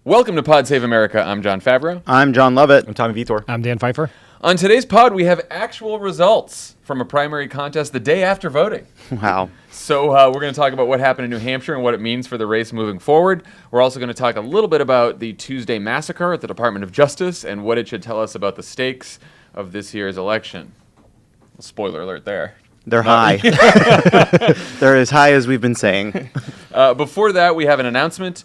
Welcome to Pod Save America. I'm John Favreau. I'm John Lovett. I'm Tommy Vitor. I'm Dan Pfeiffer. On today's pod, we have actual results from a primary contest the day after voting. Wow. So we're going to talk about what happened in New Hampshire and what it means for the race moving forward. We're also going to talk a little bit about the Tuesday massacre at the Department of Justice and what it should tell us about the stakes of this year's election. Spoiler alert there. They're high. They're as high as we've been saying. Before that, we have an announcement.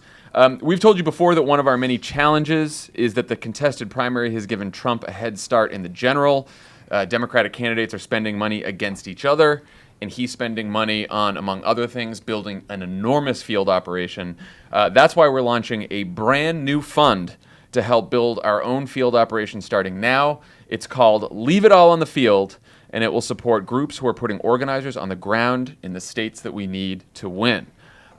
We've told you before that one of our many challenges is that the contested primary has given Trump a head start in the general. Democratic candidates are spending money against each other, and he's spending money on, among other things, building an enormous field operation. That's why we're launching a brand new fund to help build our own field operation starting now. It's called Leave It All on the Field, and it will support groups who are putting organizers on the ground in the states that we need to win.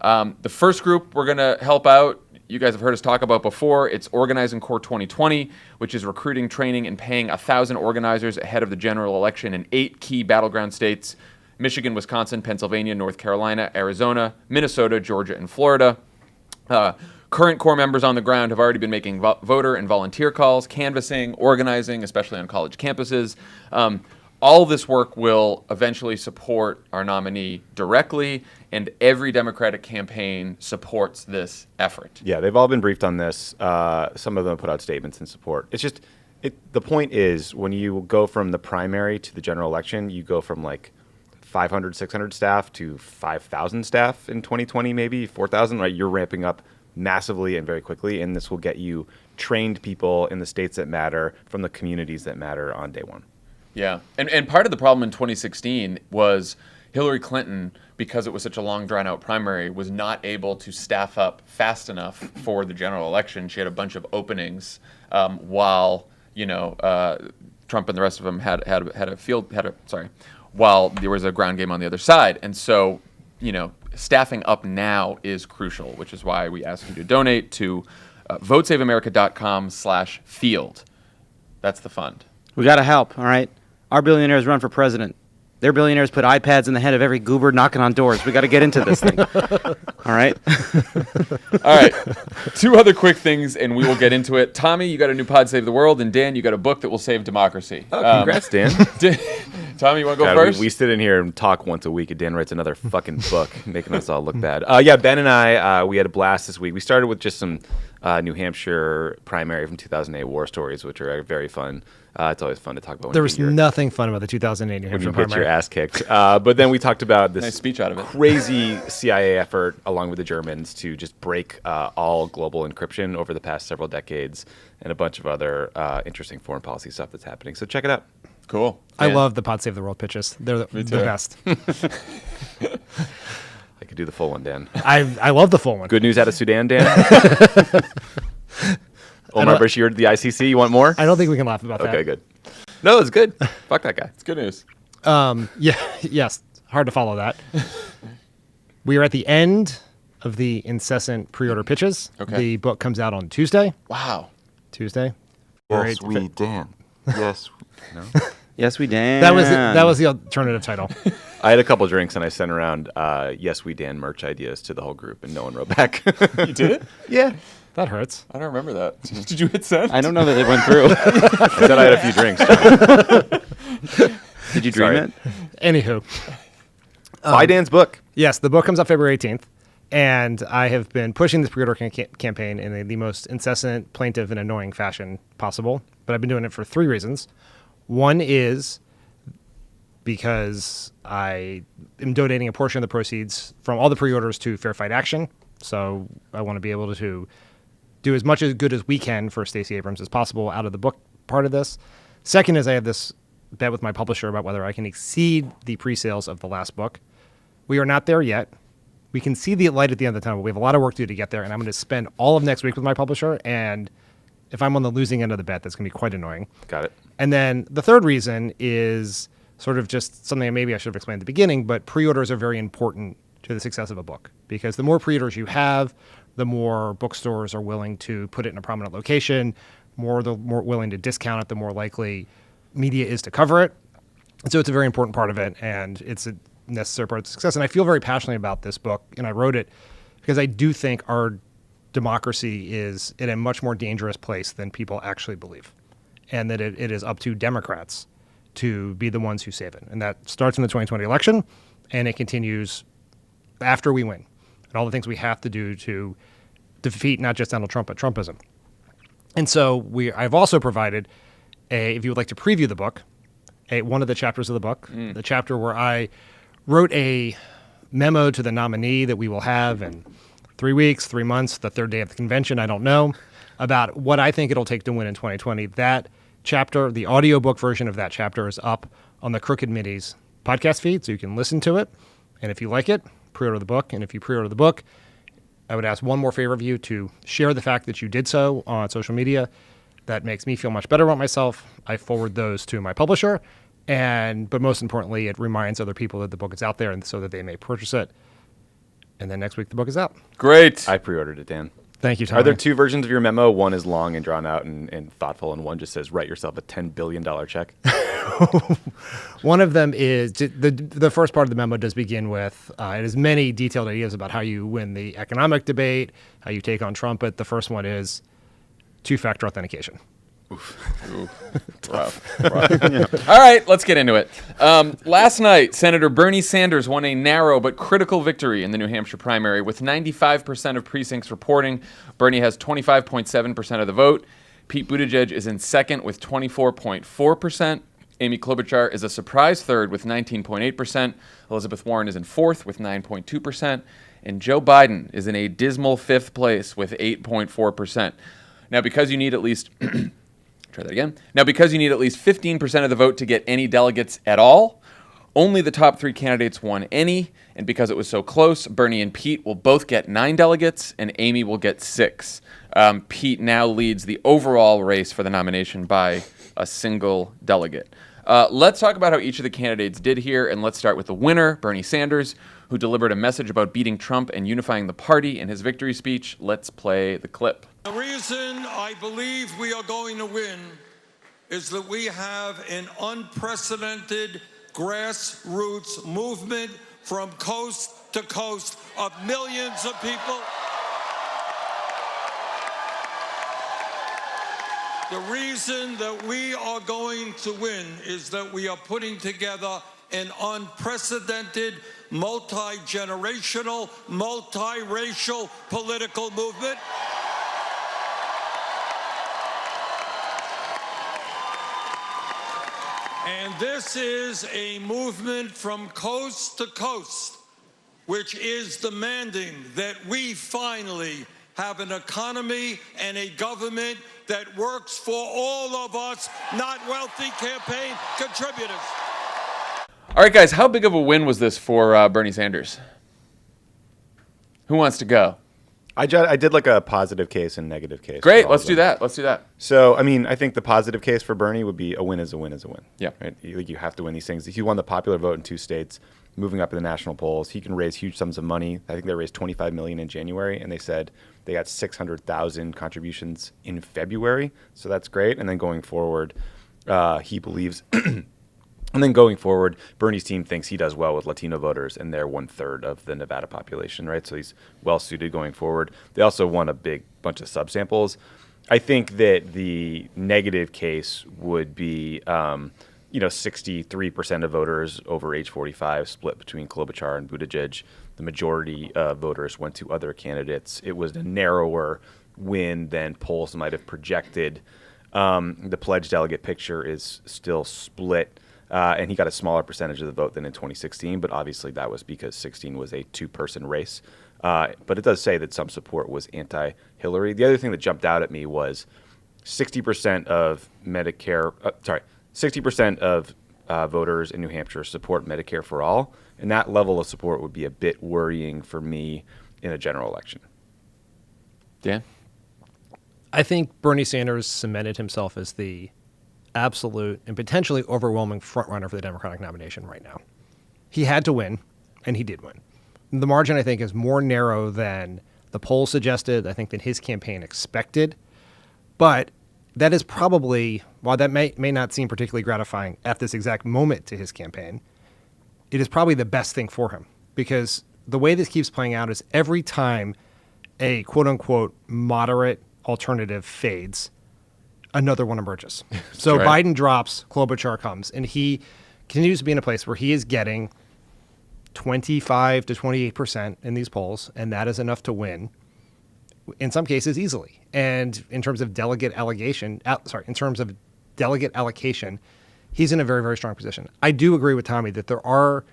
The first group we're going to help out, you guys have heard us talk about before, it's Organizing Corps 2020, which is recruiting, training, and paying 1,000 organizers ahead of the general election in 8 key battleground states: Michigan, Wisconsin, Pennsylvania, North Carolina, Arizona, Minnesota, Georgia, and Florida. Current Corps members on the ground have already been making voter and volunteer calls, canvassing, organizing, especially on college campuses. All this work will eventually support our nominee directly, and every Democratic campaign supports this effort. Yeah, they've all been briefed on this. Some of them put out statements in support. It's just, the point is, when you go from the primary to the general election, you go from like 500, 600 staff to 5,000 staff in 2020, maybe 4,000, right? You're ramping up massively and very quickly, and this will get you trained people in the states that matter from the communities that matter on day one. Yeah, and part of the problem in 2016 was Hillary Clinton, because it was such a long, drawn-out primary, was not able to staff up fast enough for the general election. She had a bunch of openings while Trump and the rest of them while there was a ground game on the other side. And so, staffing up now is crucial, which is why we ask you to donate to votesaveamerica.com/field. That's the fund. We got to help, all right? Our billionaires run for president. Their billionaires put iPads in the head of every goober knocking on doors. We got to get into this thing. All right? All right. 2 other quick things, and we will get into it. Tommy, you got a new pod Save the World, and Dan, you got a book that will save democracy. Oh, congrats, Dan. Tommy, you want to go God, first? We sit in here and talk once a week, and Dan writes another fucking book, making us all look bad. Ben and I, we had a blast this week. We started with just some New Hampshire primary from 2008 war stories, which are very fun. It's always fun to talk about. There was nothing fun about the 2008 New Hampshire when you primary. get your ass kicked. But then we talked about this nice speech out of it. Crazy CIA effort, along with the Germans, to just break all global encryption over the past several decades, and a bunch of other interesting foreign policy stuff that's happening. So check it out. Cool. I love the Pod Save the World pitches. They're the best. I could do the full one, Dan. I love the full one. Good news out of Sudan, Dan. Omar Bashir, the ICC. You want more? I don't think we can laugh about that. Okay, good. No, it's good. Fuck that guy. It's good news. Yes. Hard to follow that. We are at the end of the incessant pre-order pitches. Okay. The book comes out on Tuesday. Wow. Tuesday. Yes, we Dan. Yes. No? Yes, we Dan. That was the alternative title. I had a couple drinks and I sent around Yes, we Dan merch ideas to the whole group, and no one wrote back. You did it? Yeah. That hurts. I don't remember that. Did you hit send? I don't know that it went through. I said I had a few drinks. Did you dream it? Anywho. Buy Dan's book. Yes, the book comes out February 18th. And I have been pushing this pre-order campaign in the most incessant, plaintive, and annoying fashion possible. But I've been doing it for 3 reasons. One is because I am donating a portion of the proceeds from all the pre-orders to Fair Fight Action. So I want to be able to do as much as good as we can for Stacey Abrams as possible out of the book part of this. Second is I have this bet with my publisher about whether I can exceed the pre-sales of the last book. We are not there yet. We can see the light at the end of the tunnel. We have a lot of work to do to get there, and I'm going to spend all of next week with my publisher, and if I'm on the losing end of the bet, that's going to be quite annoying. Got it. And then the third reason is sort of just something that maybe I should have explained at the beginning, but pre-orders are very important to the success of a book, because the more pre-orders you have, the more bookstores are willing to put it in a prominent location, the more willing to discount it, the more likely media is to cover it. And so it's a very important part of it, and it's a necessary part of success. And I feel very passionately about this book, and I wrote it because I do think our democracy is in a much more dangerous place than people actually believe, and that it is up to Democrats to be the ones who save it. And that starts in the 2020 election, and it continues after we win, and all the things we have to do to defeat not just Donald Trump, but Trumpism. And so I've also provided if you would like to preview the book, one of the chapters of the book, the chapter where I wrote a memo to the nominee that we will have in 3 weeks, 3 months, the third day of the convention, I don't know, about what I think it'll take to win in 2020. That chapter, the audiobook version of that chapter, is up on the Crooked Middies podcast feed, so you can listen to it. And if you like it, pre-order the book. And if you pre-order the book, I would ask one more favor of you to share the fact that you did so on social media. That makes me feel much better about myself. I forward those to my publisher. But most importantly, it reminds other people that the book is out there, and so that they may purchase it. And then next week, the book is out. Great. I pre-ordered it, Dan. Thank you, Tommy. Are there two versions of your memo? One is long and drawn out and thoughtful, and one just says, write yourself a $10 billion check? One of them is, the first part of the memo does begin with, it has many detailed ideas about how you win the economic debate, how you take on Trump, but the first one is two-factor authentication. Rough. All right, let's get into it. Last night, Senator Bernie Sanders won a narrow but critical victory in the New Hampshire primary with 95% of precincts reporting. Bernie has 25.7% of the vote. Pete Buttigieg is in second with 24.4%. Amy Klobuchar is a surprise third with 19.8%. Elizabeth Warren is in fourth with 9.2%. And Joe Biden is in a dismal fifth place with 8.4%. Now, because you need at least... Try that again. Now, because you need at least 15% of the vote to get any delegates at all, only the top three candidates won any. And because it was so close, Bernie and Pete will both get 9 delegates, and Amy will get 6. Pete now leads the overall race for the nomination by a single delegate. Let's talk about how each of the candidates did here, and let's start with the winner, Bernie Sanders, who delivered a message about beating Trump and unifying the party in his victory speech. Let's play the clip. The reason I believe we are going to win is that we have an unprecedented grassroots movement from coast to coast of millions of people. The reason that we are going to win is that we are putting together an unprecedented, multi-generational, multiracial political movement. And this is a movement from coast to coast, which is demanding that we finally have an economy and a government that works for all of us, not wealthy campaign contributors. All right, guys, how big of a win was this for Bernie Sanders? Who wants to go? I did like a positive case and negative case. Great, let's do that. Let's do that. So, I mean, I think the positive case for Bernie would be a win is a win is a win. Yeah. Right? You have to win these things. He won the popular vote in 2 states, moving up in the national polls. He can raise huge sums of money. I think they raised $25 million in January, and they said they got 600,000 contributions in February. So that's great. And then going forward, he believes... And then going forward, Bernie's team thinks he does well with Latino voters, and they're 1/3 of the Nevada population, right? So he's well suited going forward. They also won a big bunch of subsamples. I think that the negative case would be, 63% of voters over age 45 split between Klobuchar and Buttigieg. The majority of voters went to other candidates. It was a narrower win than polls might have projected. The pledge delegate picture is still split. And he got a smaller percentage of the vote than in 2016, but obviously that was because 16 was a 2-person race. But it does say that some support was anti-Hillary. The other thing that jumped out at me was 60% of 60% of voters in New Hampshire support Medicare for all, and that level of support would be a bit worrying for me in a general election. Dan? I think Bernie Sanders cemented himself as the absolute and potentially overwhelming frontrunner for the Democratic nomination right now. He had to win, and he did win. The margin, I think, is more narrow than the poll suggested, I think, than his campaign expected. But that is probably, while that may not seem particularly gratifying at this exact moment to his campaign, it is probably the best thing for him. Because the way this keeps playing out is every time a quote-unquote moderate alternative fades, another one emerges. So right. Biden drops, Klobuchar comes, and he continues to be in a place where he is getting 25 to 28% in these polls, and that is enough to win, in some cases easily. And in terms of delegate allocation, he's in a very, very strong position. I do agree with Tommy that there are,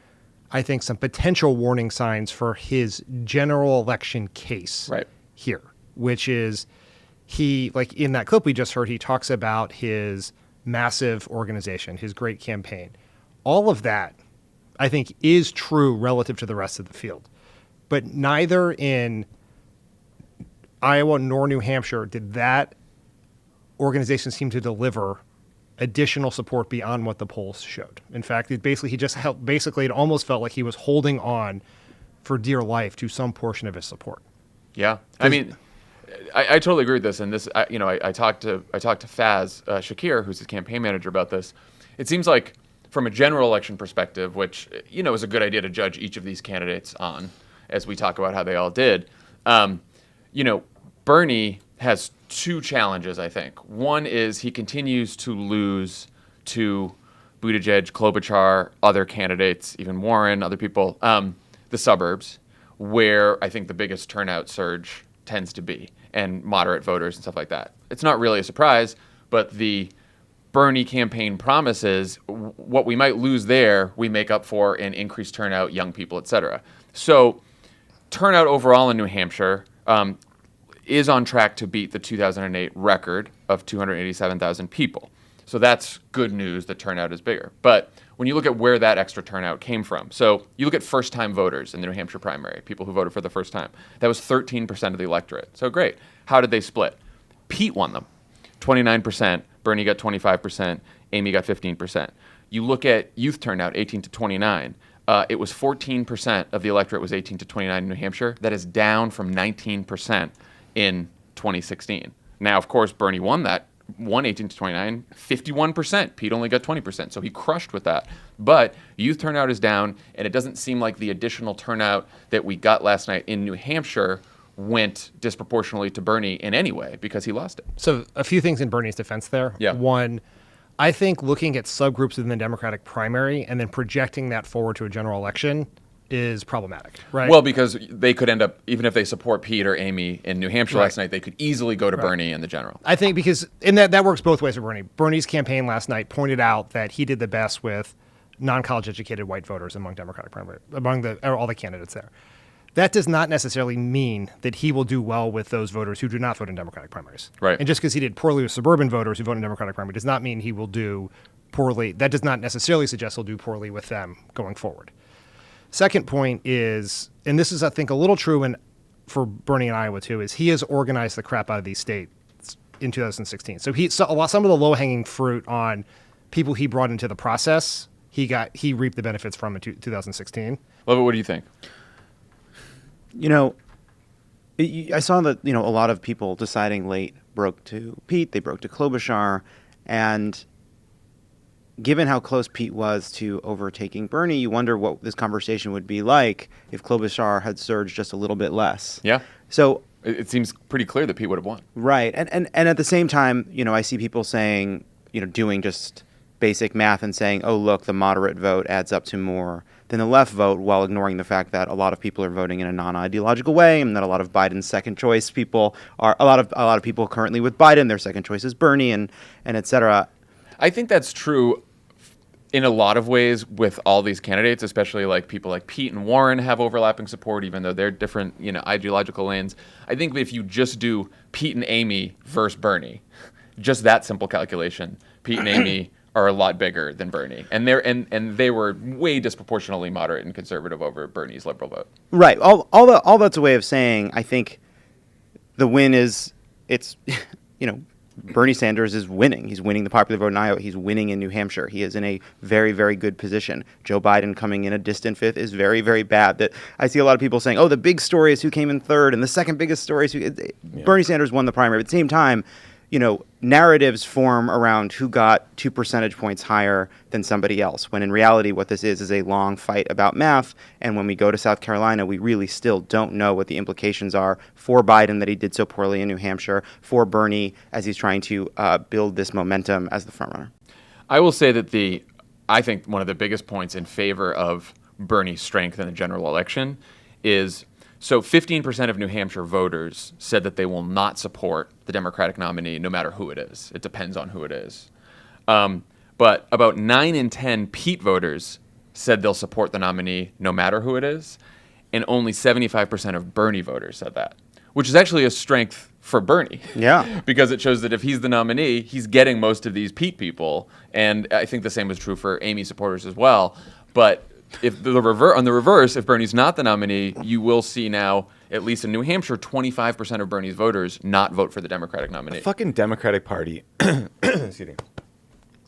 I think, some potential warning signs for his general election case here, which is he, like in that clip we just heard, he talks about his massive organization, his great campaign. All of that, I think, is true relative to the rest of the field. But neither in Iowa nor New Hampshire did that organization seem to deliver additional support beyond what the polls showed. In fact, it almost felt like he was holding on for dear life to some portion of his support. Yeah. I mean, I totally agree with this. And this, I talked to Faz Shakir, who's his campaign manager, about this. It seems like from a general election perspective, which, is a good idea to judge each of these candidates on, as we talk about how they all did, Bernie has two challenges, I think. One is he continues to lose to Buttigieg, Klobuchar, other candidates, even Warren, other people, the suburbs, where I think the biggest turnout surge tends to be, and moderate voters and stuff like that. It's not really a surprise, but the Bernie campaign promises what we might lose there, we make up for in increased turnout, young people, et cetera. So turnout overall in New Hampshire is on track to beat the 2008 record of 287,000 people. So that's good news that turnout is bigger. But when you look at where that extra turnout came from, so you look at first-time voters in the New Hampshire primary, people who voted for the first time, that was 13% of the electorate. So great. How did they split? Pete won them, 29%. Bernie got 25%. Amy got 15%. You look at youth turnout, 18 to 29. It was 14% of the electorate was 18 to 29 in New Hampshire. That is down from 19% in 2016. Now, of course, Bernie won 18 to 29, 51%. Pete only got 20%, so he crushed with that. But youth turnout is down, and it doesn't seem like the additional turnout that we got last night in New Hampshire went disproportionately to Bernie in any way because he lost it. So a few things in Bernie's defense there. Yeah. One, I think looking at subgroups within the Democratic primary and then projecting that forward to a general election is problematic, right? Well, because they could end up, even if they support Pete or Amy in New Hampshire last night, they could easily go to Bernie in the general. I think because that works both ways for Bernie. Bernie's campaign last night pointed out that he did the best with non-college educated white voters among Democratic primary, all the candidates there. That does not necessarily mean that he will do well with those voters who do not vote in Democratic primaries. Right. And just because he did poorly with suburban voters who vote in Democratic primary does not mean he will do poorly. That does not necessarily suggest he'll do poorly with them going forward. Second point is, and this is, I think, a little true for Bernie in Iowa too, is he has organized the crap out of these states in 2016. So some of the low-hanging fruit on people he brought into the process, he reaped the benefits from in 2016. Lovett, what do you think? I saw that, a lot of people deciding late broke to Pete, they broke to Klobuchar, and given how close Pete was to overtaking Bernie, you wonder what this conversation would be like if Klobuchar had surged just a little bit less. Yeah. So it seems pretty clear that Pete would have won. Right. And at the same time, I see people saying, doing just basic math and saying, oh, look, the moderate vote adds up to more than the left vote, while ignoring the fact that a lot of people are voting in a non-ideological way, and that a lot of Biden's second choice people are a lot of people currently with Biden, their second choice is Bernie, and et cetera. I think that's true in a lot of ways with all these candidates, especially like people like Pete and Warren have overlapping support, even though they're different, ideological lanes. I think if you just do Pete and Amy versus Bernie, just that simple calculation, Pete and Amy are a lot bigger than Bernie, and they were way disproportionately moderate and conservative over Bernie's liberal vote. Right. All that's a way of saying I think the win is Bernie Sanders is winning. He's winning the popular vote in Iowa. He's winning in New Hampshire. He is in a very, very good position. Joe Biden coming in a distant fifth is very, very bad. That I see a lot of people saying, oh, the big story is who came in third, and the second biggest story is Bernie Sanders won the primary. At the same time, narratives form around who got 2 percentage points higher than somebody else, when in reality what this is a long fight about math. And when we go to South Carolina, we really still don't know what the implications are for Biden that he did so poorly in New Hampshire, for Bernie as he's trying to build this momentum as the frontrunner. I will say that I think one of the biggest points in favor of Bernie's strength in the general election is, so 15% of New Hampshire voters said that they will not support the Democratic nominee no matter who it is. It depends on who it is. But about 9 in 10 Pete voters said they'll support the nominee no matter who it is. And only 75% of Bernie voters said that, which is actually a strength for Bernie. Yeah. Because it shows that if he's the nominee, he's getting most of these Pete people. And I think the same was true for Amy supporters as well. But if on the reverse, if Bernie's not the nominee, you will see now, at least in New Hampshire, 25% of Bernie's voters not vote for the Democratic nominee. The fucking Democratic Party, excuse me.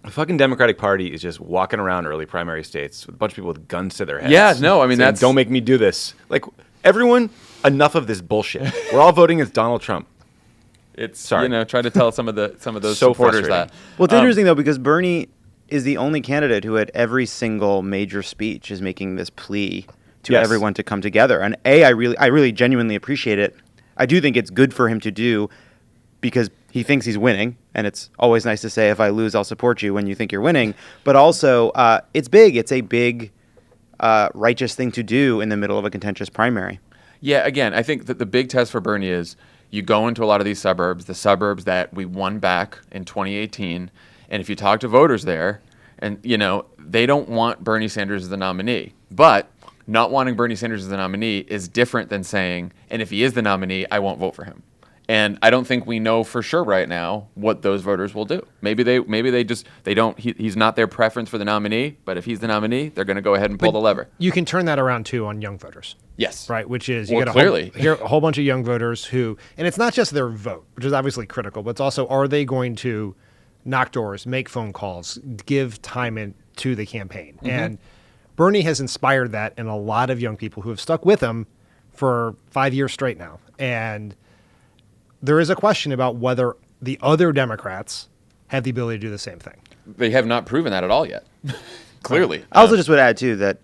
The fucking Democratic Party is just walking around early primary states with a bunch of people with guns to their heads. Yeah, no, I mean, saying, don't make me do this. Like, everyone, enough of this bullshit. We're all voting as Donald Trump. It's, try to tell some of those So supporters frustrating. that. Well, it's interesting, though, because Bernie is the only candidate who at every single major speech is making this plea to Yes. everyone to come together. And I really genuinely appreciate it. I do think it's good for him to do because he thinks he's winning. And it's always nice to say, if I lose, I'll support you when you think you're winning. But also, it's big. It's a big, righteous thing to do in the middle of a contentious primary. Yeah, again, I think that the big test for Bernie is you go into a lot of these suburbs, the suburbs that we won back in 2018, and if you talk to voters there, and they don't want Bernie Sanders as the nominee. But not wanting Bernie Sanders as the nominee is different than saying, and if he is the nominee, I won't vote for him. And I don't think we know for sure right now what those voters will do. Maybe they don't. He's not their preference for the nominee, but if he's the nominee, they're going to go ahead and pull the lever. You can turn that around too on young voters. Yes. Right, which is Well, you get a whole bunch of young voters who, and it's not just their vote, which is obviously critical, but it's also, are they going to knock doors, make phone calls, give time to the campaign? Mm-hmm. And Bernie has inspired that in a lot of young people who have stuck with him for 5 years straight now. And there is a question about whether the other Democrats have the ability to do the same thing. They have not proven that at all yet. Clearly. I also just would add, too, that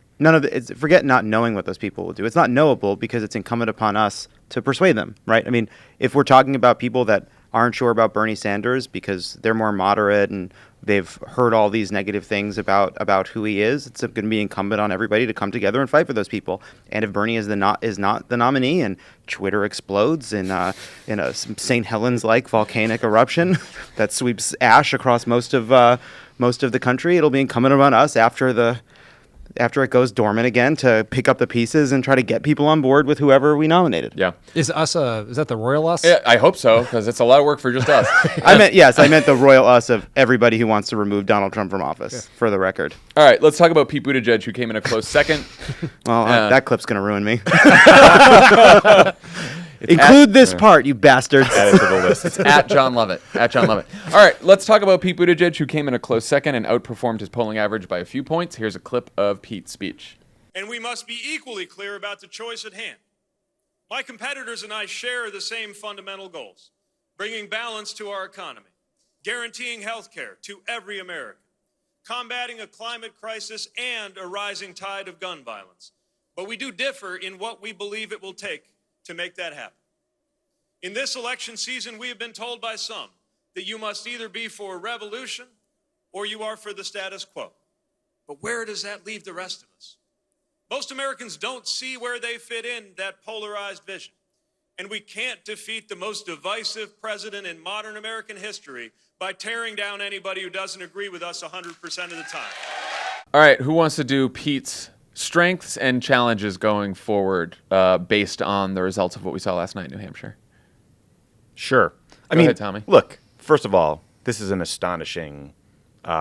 forget not knowing what those people will do. It's not knowable because it's incumbent upon us to persuade them, right? I mean, if we're talking about people that aren't sure about Bernie Sanders because they're more moderate and they've heard all these negative things about who he is, it's going to be incumbent on everybody to come together and fight for those people. And if Bernie is not the nominee and Twitter explodes in a St. Helens-like volcanic eruption that sweeps ash across most of the country, it'll be incumbent upon us after it goes dormant again to pick up the pieces and try to get people on board with whoever we nominated. Yeah. Is that the royal us? Yeah, I hope so, because it's a lot of work for just us. I meant the royal us of everybody who wants to remove Donald Trump from office, for the record. All right, let's talk about Pete Buttigieg, who came in a close second. Well, that clip's going to ruin me. Include this part, you bastards. Add it to the list. It's at John Lovett. At John Lovett. All right, let's talk about Pete Buttigieg, who came in a close second and outperformed his polling average by a few points. Here's a clip of Pete's speech. And we must be equally clear about the choice at hand. My competitors and I share the same fundamental goals: bringing balance to our economy, guaranteeing health care to every American, combating a climate crisis and a rising tide of gun violence. But we do differ in what we believe it will take to make that happen. In this election season, we have been told by some that you must either be for revolution or you are for the status quo. But where does that leave the rest of us? Most Americans don't see where they fit in that polarized vision. And we can't defeat the most divisive president in modern American history by tearing down anybody who doesn't agree with us 100% of the time. All right, who wants to do Pete's strengths and challenges going forward based on the results of what we saw last night in New Hampshire? Sure. Go ahead, Tommy. Look, first of all, this is an astonishing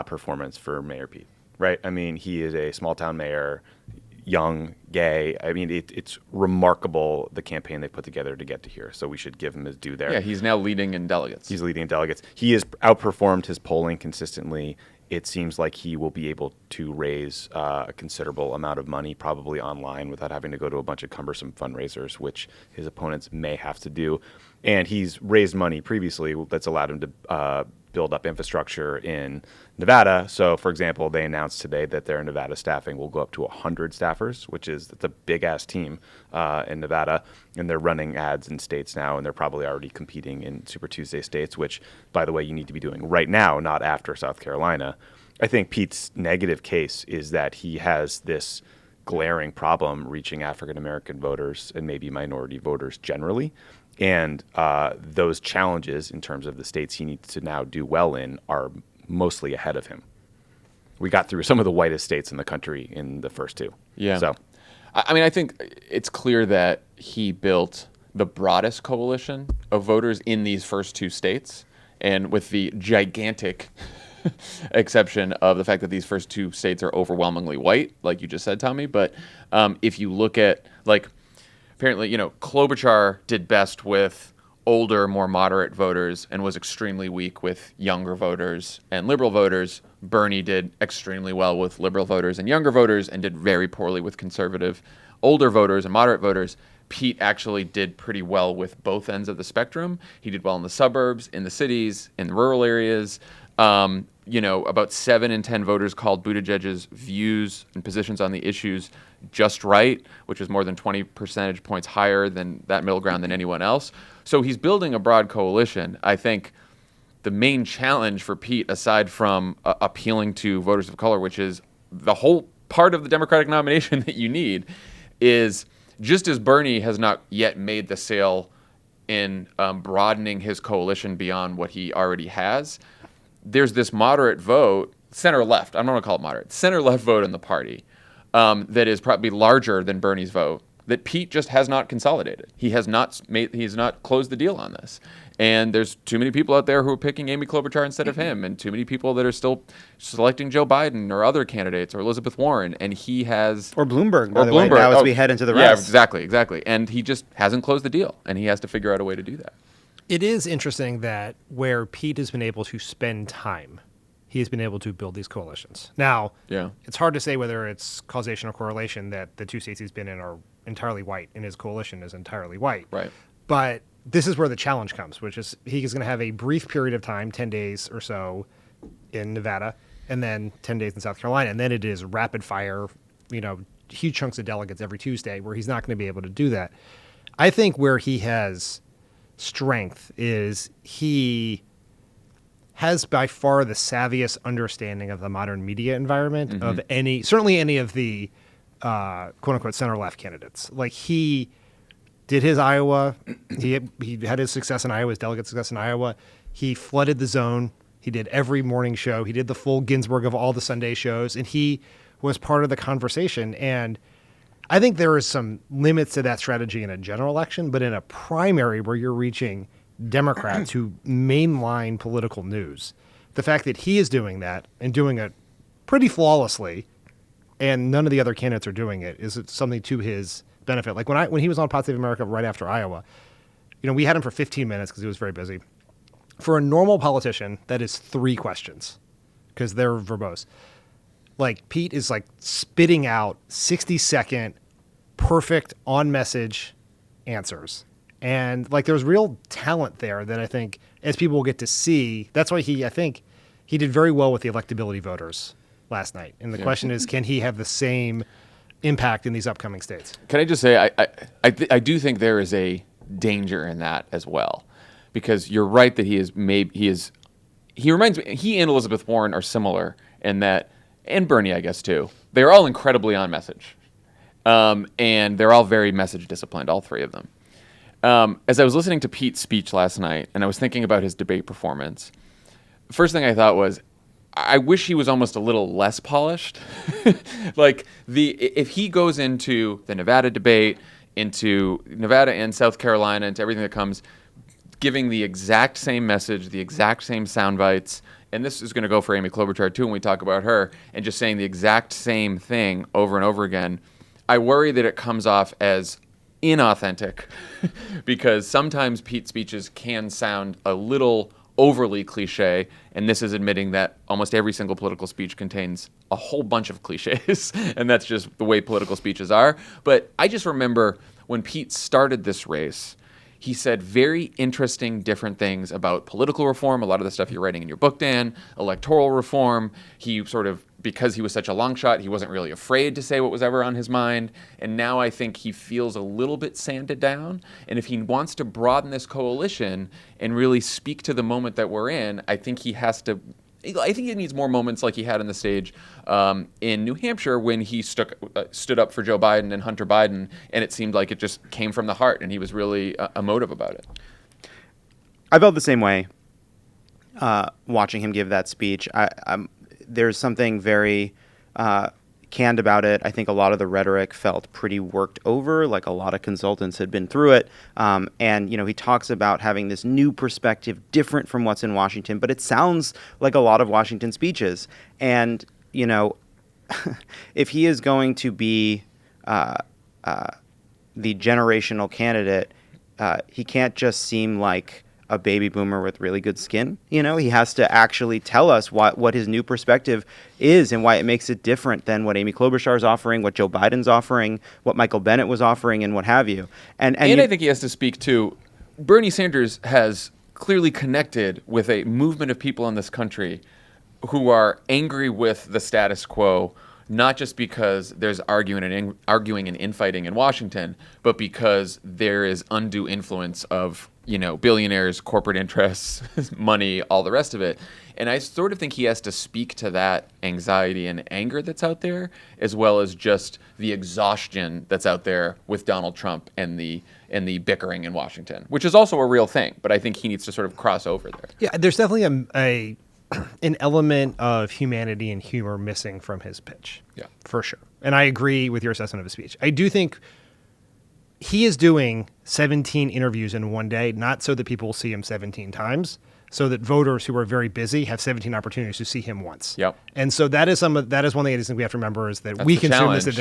performance for Mayor Pete, right? I mean, he is a small-town mayor, young, gay. I mean, it's remarkable the campaign they put together to get to here. So we should give him his due there. Yeah, he's now leading in delegates. He's leading in delegates. He has outperformed his polling consistently it seems like he will be able to raise a considerable amount of money, probably online, without having to go to a bunch of cumbersome fundraisers, which his opponents may have to do. And he's raised money previously that's allowed him to build up infrastructure in Nevada. So, for example, they announced today that their Nevada staffing will go up to 100 staffers, that's a big-ass team in Nevada. And they're running ads in states now, and they're probably already competing in Super Tuesday states, which, by the way, you need to be doing right now, not after South Carolina. I think Pete's negative case is that he has this glaring problem reaching African-American voters and maybe minority voters generally. And those challenges in terms of the states he needs to now do well in are mostly ahead of him. We got through some of the whitest states in the country in the first two. Yeah. So, I mean, I think it's clear that he built the broadest coalition of voters in these first two states, and with the gigantic exception of the fact that these first two states are overwhelmingly white, like you just said, Tommy. But if you look at, like, apparently, Klobuchar did best with older, more moderate voters and was extremely weak with younger voters and liberal voters. Bernie did extremely well with liberal voters and younger voters and did very poorly with conservative older voters and moderate voters. Pete actually did pretty well with both ends of the spectrum. He did well in the suburbs, in the cities, in the rural areas. About 7 in 10 voters called Buttigieg's views and positions on the issues just right, which is more than 20 percentage points higher than that middle ground than anyone else. So he's building a broad coalition. I think the main challenge for Pete, aside from appealing to voters of color, which is the whole part of the Democratic nomination that you need, is just as Bernie has not yet made the sale in broadening his coalition beyond what he already has, there's this moderate vote, center-left, I'm not going to call it moderate, center-left vote in the party that is probably larger than Bernie's vote, that Pete just has not consolidated. He has not closed the deal on this. And there's too many people out there who are picking Amy Klobuchar instead of him, and too many people that are still selecting Joe Biden or other candidates or Elizabeth Warren, and he has... Or Bloomberg, by the way, now as we head into the rest. Yeah, exactly. And he just hasn't closed the deal, and he has to figure out a way to do that. It is interesting that where Pete has been able to spend time, he has been able to build these coalitions. Now, it's hard to say whether it's causation or correlation that the two states he's been in are entirely white and his coalition is entirely white. Right. But this is where the challenge comes, which is he is going to have a brief period of time, 10 days or so in Nevada, and then 10 days in South Carolina. And then it is rapid fire, huge chunks of delegates every Tuesday where he's not going to be able to do that. I think where he has strength is he has by far the savviest understanding of the modern media environment of certainly any of the quote unquote center left candidates. Like he did his Iowa, he had his success in Iowa, his delegate success in Iowa. He flooded the zone. He did every morning show. He did the full Ginsburg of all the Sunday shows, and he was part of the conversation. And I think there is some limits to that strategy in a general election, but in a primary where you're reaching Democrats who mainline political news, the fact that he is doing that and doing it pretty flawlessly, and none of the other candidates are doing it, is something to his benefit. Like when he was on Pod Save America right after Iowa, we had him for 15 minutes because he was very busy. For a normal politician, that is 3 questions because they're verbose. Like Pete is like spitting out 60-second, perfect on-message answers. And like there's real talent there that I think as people will get to see, that's why I think he did very well with the electability voters last night. And the question is, can he have the same impact in these upcoming states? Can I just say, I do think there is a danger in that as well, because you're right that he reminds me, he and Elizabeth Warren are similar in that, and Bernie, I guess too, they're all incredibly on message. And they're all very message disciplined, all 3 of them. As I was listening to Pete's speech last night and I was thinking about his debate performance, the first thing I thought was, I wish he was almost a little less polished. Like if he goes into the Nevada debate, into Nevada and South Carolina, into everything that comes, giving the exact same message, the exact same sound bites, and this is going to go for Amy Klobuchar too when we talk about her, and just saying the exact same thing over and over again, I worry that it comes off as inauthentic because sometimes Pete's speeches can sound a little overly cliche, and this is admitting that almost every single political speech contains a whole bunch of cliches, and that's just the way political speeches are. But I just remember when Pete started this race, he said very interesting, different things about political reform, a lot of the stuff you're writing in your book, Dan, electoral reform. He sort of, because he was such a long shot, he wasn't really afraid to say what was ever on his mind. And now I think he feels a little bit sanded down. And if he wants to broaden this coalition and really speak to the moment that we're in, I think he needs more moments like he had on the stage in New Hampshire when he stood up for Joe Biden and Hunter Biden, and it seemed like it just came from the heart, and he was really emotive about it. I felt the same way watching him give that speech. There's something very canned about it. I think a lot of the rhetoric felt pretty worked over, like a lot of consultants had been through it. And, he talks about having this new perspective different from what's in Washington, but it sounds like a lot of Washington speeches. And, if he is going to be the generational candidate, he can't just seem like a baby boomer with really good skin. He has to actually tell us what his new perspective is and why it makes it different than what Amy Klobuchar is offering, what Joe Biden's offering, what Michael Bennet was offering, and what have you. And I think he has to speak to Bernie Sanders has clearly connected with a movement of people in this country who are angry with the status quo, not just because there's arguing and infighting in Washington, but because there is undue influence of billionaires, corporate interests, money, all the rest of it. And I sort of think he has to speak to that anxiety and anger that's out there, as well as just the exhaustion that's out there with Donald Trump and the bickering in Washington, which is also a real thing. But I think he needs to sort of cross over there. Yeah, there's definitely an element of humanity and humor missing from his pitch. Yeah, for sure. And I agree with your assessment of his speech. I do think he is doing 17 interviews in one day, not so that people will see him 17 times, so that voters who are very busy have 17 opportunities to see him once. Yep. And so that is one thing I just think we have to remember is that we consume this at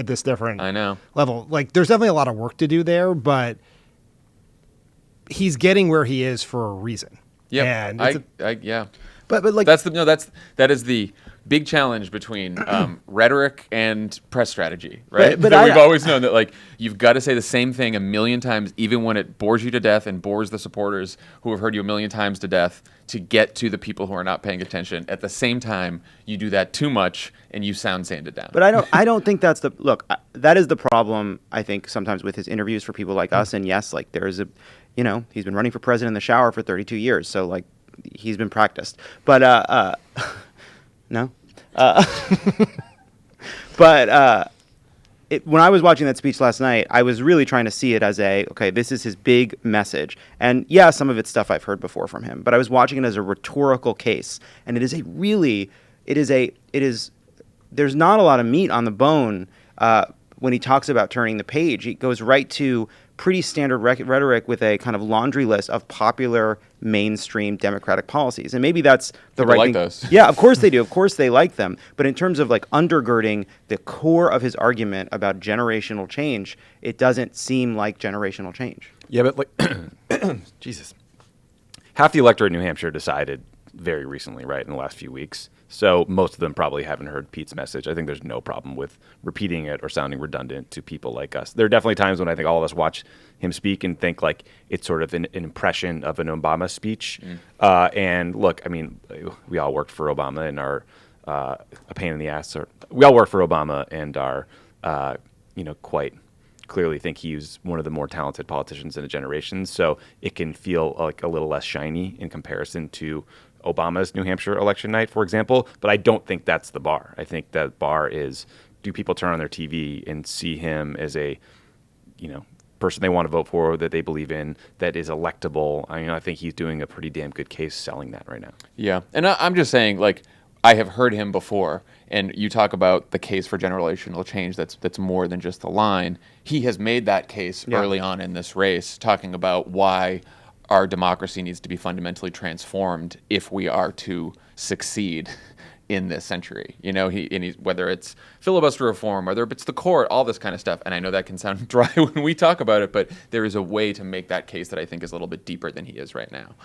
this different level. Like, there's definitely a lot of work to do there, but he's getting where he is for a reason. Yeah. Yeah. But like that is the big challenge between rhetoric and press strategy, right? But we've always known that, like, you've got to say the same thing a million times, even when it bores you to death and bores the supporters who have heard you a million times to death, to get to the people who are not paying attention. At the same time, you do that too much and you sound sanded down. But I don't think that's that is the problem, I think, sometimes with his interviews for people like us. And yes, like, there is he's been running for president in the shower for 32 years. So, like, he's been practiced. But no. But when I was watching that speech last night, I was really trying to see it as this is his big message. And yeah, some of it's stuff I've heard before from him, but I was watching it as a rhetorical case. And there's not a lot of meat on the bone when he talks about turning the page. He goes right to pretty standard rhetoric with a kind of laundry list of popular mainstream Democratic policies. And maybe that's the People right like thing. Those. Yeah, of course they do. Of course they like them. But in terms of, like, undergirding the core of his argument about generational change, it doesn't seem like generational change. Yeah, but, like, Jesus. Half the electorate in New Hampshire decided very recently, right, in the last few weeks. So most of them probably haven't heard Pete's message. I think there's no problem with repeating it or sounding redundant to people like us. There are definitely times when I think all of us watch him speak and think like it's sort of an impression of an Obama speech. And look, I mean, we all worked for Obama and are a pain in the ass. We all work for Obama and are, quite clearly think he's one of the more talented politicians in a generation. So it can feel like a little less shiny in comparison to Obama's New Hampshire election night, for example. But I don't think that's the bar. I think that bar is, do people turn on their TV and see him as a, person they want to vote for, that they believe in, that is electable? I think he's doing a pretty damn good case selling that right now. Yeah. And I'm just saying, like, I have heard him before, and you talk about the case for generational change that's more than just the line. He has made that case early on in this race, talking about why our democracy needs to be fundamentally transformed if we are to succeed in this century. Whether it's filibuster reform, whether it's the court, all this kind of stuff. And I know that can sound dry when we talk about it, but there is a way to make that case that I think is a little bit deeper than he is right now.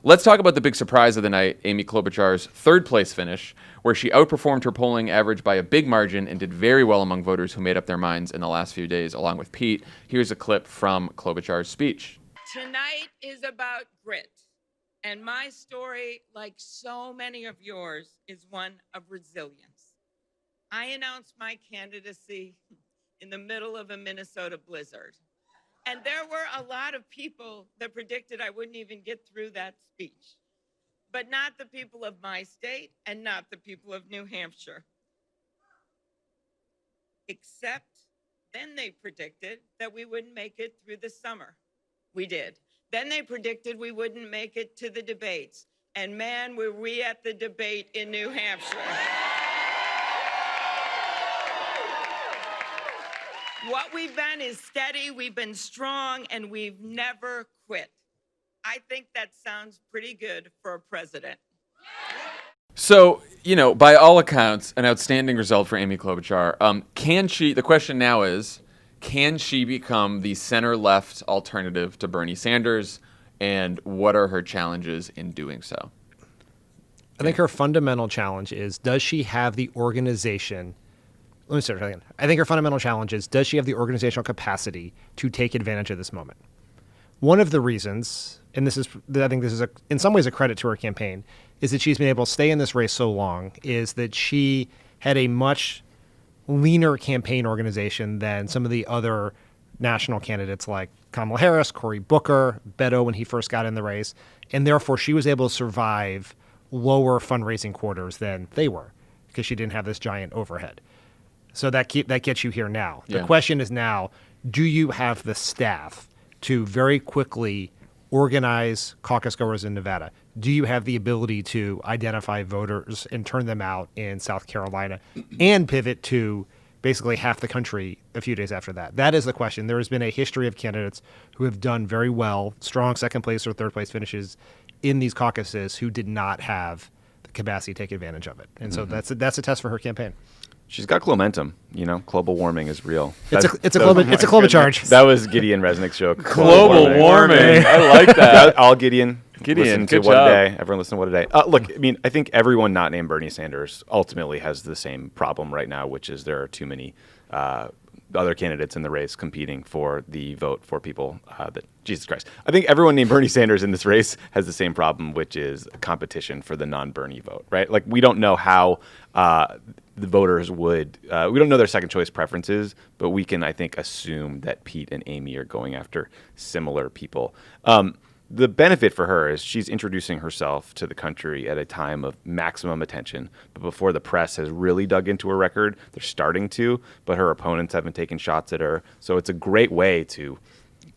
Let's talk about the big surprise of the night, Amy Klobuchar's third-place finish, where she outperformed her polling average by a big margin and did very well among voters who made up their minds in the last few days, along with Pete. Here's a clip from Klobuchar's speech. Tonight is about grit, and my story, like so many of yours, is one of resilience. I announced my candidacy in the middle of a Minnesota blizzard. And there were a lot of people that predicted I wouldn't even get through that speech, but not the people of my state and not the people of New Hampshire. Except then they predicted that we wouldn't make it through the summer. We did. Then they predicted we wouldn't make it to the debates. And man, were we at the debate in New Hampshire. What we've been is steady, we've been strong, and we've never quit. I think that sounds pretty good for a president. So, by all accounts, an outstanding result for Amy Klobuchar. The question now is, can she become the center-left alternative to Bernie Sanders, and what are her challenges in doing so? I think her fundamental challenge is, does she have the organization? Let me start again. I think her fundamental challenge is, does she have the organizational capacity to take advantage of this moment? One of the reasons, and I think this is in some ways a credit to her campaign, is that she's been able to stay in this race so long, is that she had a much leaner campaign organization than some of the other national candidates like Kamala Harris, Cory Booker, Beto when he first got in the race, and therefore she was able to survive lower fundraising quarters than they were because she didn't have this giant overhead. So that gets you here now. The question is now, do you have the staff to very quickly organize caucus goers in Nevada? Do you have the ability to identify voters and turn them out in South Carolina and pivot to basically half the country a few days after that? That is the question. There has been a history of candidates who have done very well, strong second place or third place finishes in these caucuses who did not have the capacity to take advantage of it. And so that's a test for her campaign. She's got momentum. Global warming is real. It's a Klobucharge. That was Gideon Resnick's joke. Global warming. I like that. All Gideon. Listen to good What job. A Day. Everyone listen to What a Day. Look, I think everyone not named Bernie Sanders ultimately has the same problem right now, which is there are too many other candidates in the race competing for the vote for people Jesus Christ. I think everyone named Bernie Sanders in this race has the same problem, which is a competition for the non-Bernie vote, right? Like, we don't know how the voters would, we don't know their second choice preferences, but we can, I think, assume that Pete and Amy are going after similar people. The benefit for her is she's introducing herself to the country at a time of maximum attention. But before the press has really dug into her record, they're starting to, but her opponents have been taking shots at her. So it's a great way to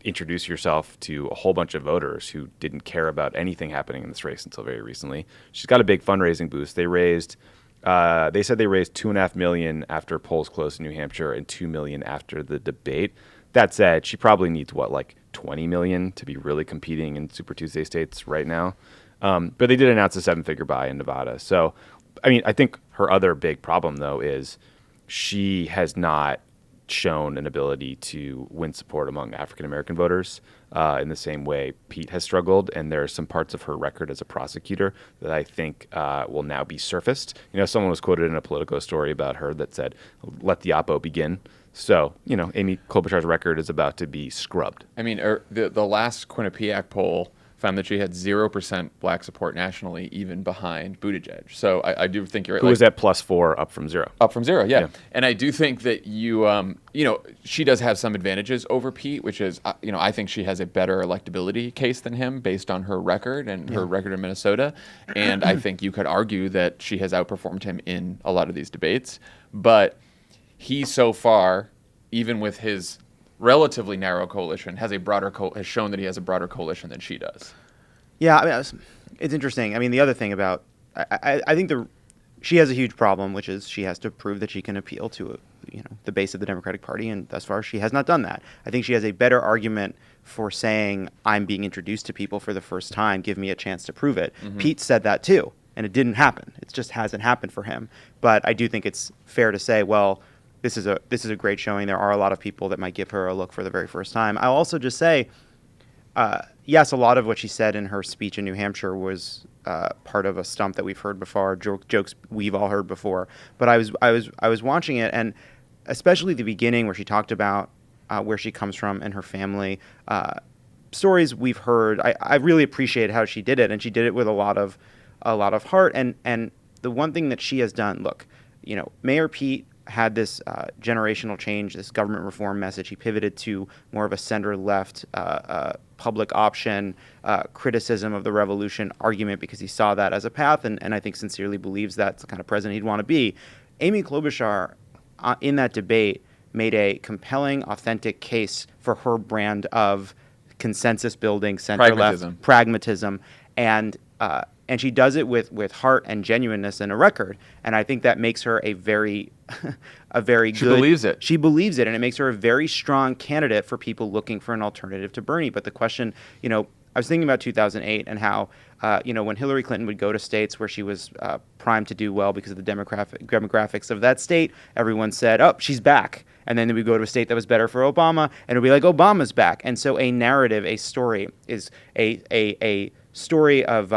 introduce yourself to a whole bunch of voters who didn't care about anything happening in this race until very recently. She's got a big fundraising boost. They said they raised $2.5 million after polls closed in New Hampshire and $2 million after the debate. That said, she probably needs $20 million to be really competing in Super Tuesday states right now. But they did announce a 7-figure buy in Nevada. So, I think her other big problem, though, is she has not shown an ability to win support among African-American voters in the same way Pete has struggled. And there are some parts of her record as a prosecutor that I think will now be surfaced. Someone was quoted in a Politico story about her that said, "Let the oppo begin." So, Amy Klobuchar's record is about to be scrubbed. The last Quinnipiac poll found that she had 0% black support nationally, even behind Buttigieg. So I do think you're right. Who was at +4, up from 0. Up from 0, yeah. And I do think that she does have some advantages over Pete, which is, I think she has a better electability case than him based on her record and her record in Minnesota. And I think you could argue that she has outperformed him in a lot of these debates. But he so far, even with his relatively narrow coalition, has shown that he has a broader coalition than she does. Yeah, it's interesting. The other thing about I think she has a huge problem, which is she has to prove that she can appeal to the base of the Democratic Party, and thus far she has not done that. I think she has a better argument for saying, I'm being introduced to people for the first time, give me a chance to prove it. Mm-hmm. Pete said that too, and it didn't happen. It just hasn't happened for him. But I do think it's fair to say, well, this is a great showing. There are a lot of people that might give her a look for the very first time. I'll also just say, yes, a lot of what she said in her speech in New Hampshire was part of a stump that we've heard before, jokes we've all heard before. But I was watching it, and especially the beginning where she talked about where she comes from and her family, stories we've heard. I really appreciate how she did it, and she did it with a lot of heart. And the one thing that she has done, look, Mayor Pete had this generational change, this government reform message. He pivoted to more of a center-left public option, criticism of the revolution argument because he saw that as a path, and I think sincerely believes that's the kind of president he'd want to be. Amy Klobuchar, in that debate, made a compelling, authentic case for her brand of consensus building, center-left pragmatism, and she does it with heart and genuineness and a record. And I think that makes her a very good... She believes it. She believes it, and it makes her a very strong candidate for people looking for an alternative to Bernie. But the question, I was thinking about 2008 and how, when Hillary Clinton would go to states where she was primed to do well because of the demographics of that state, everyone said, oh, she's back. And then we go to a state that was better for Obama, and it'll be like, Obama's back. And so a narrative, a story, is a story of...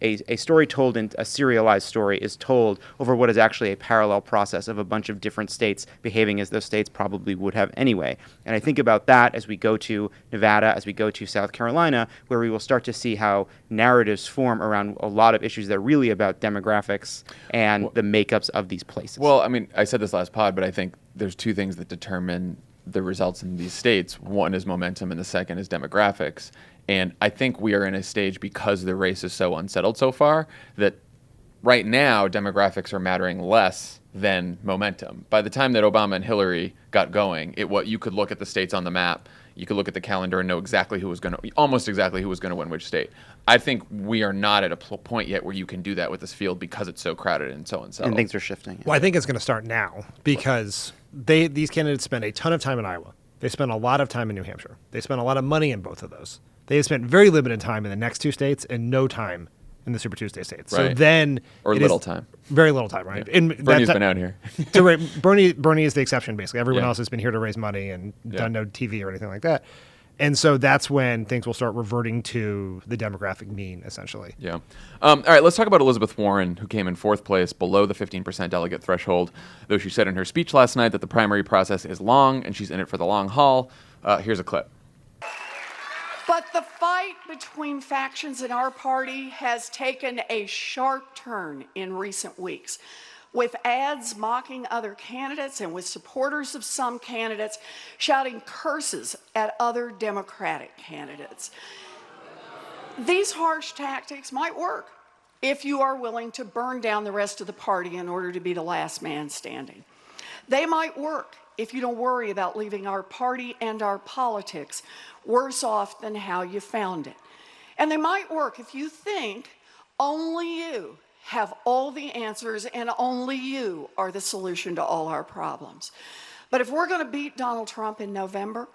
A story told in a serialized story is told over what is actually a parallel process of a bunch of different states behaving as those states probably would have anyway. And I think about that as we go to Nevada, as we go to South Carolina, where we will start to see how narratives form around a lot of issues that are really about demographics and the makeups of these places. Well, I mean, I said this last pod, but I think there's two things that determine the results in these states. One is momentum, and the second is demographics. And I think we are in a stage, because the race is so unsettled so far, that right now demographics are mattering less than momentum. By the time that Obama and Hillary got going, you could look at the states on the map, you could look at the calendar and know almost exactly who was going to win which state. I think we are not at a point yet where you can do that with this field because it's so crowded and so unsettled. And things are shifting. Well, I think it's going to start now because these candidates spend a ton of time in Iowa. They spend a lot of time in New Hampshire. They spend a lot of money in both of those. They have spent very limited time in the next two states and no time in the Super Tuesday states. Right. So then... Or little time. Very little time, right? Yeah. Bernie's been out here. Bernie is the exception, basically. Everyone Yeah. else has been here to raise money and done no TV or anything like that. And so that's when things will start reverting to the demographic mean, essentially. Yeah. All right, let's talk about Elizabeth Warren, who came in fourth place, below the 15% delegate threshold, though she said in her speech last night that the primary process is long and she's in it for the long haul. Here's a clip. But the fight between factions in our party has taken a sharp turn in recent weeks, with ads mocking other candidates and with supporters of some candidates shouting curses at other Democratic candidates. These harsh tactics might work if you are willing to burn down the rest of the party in order to be the last man standing. They might work if you don't worry about leaving our party and our politics worse off than how you found it. And they might work if you think only you have all the answers and only you are the solution to all our problems. But if we're going to beat Donald Trump in November,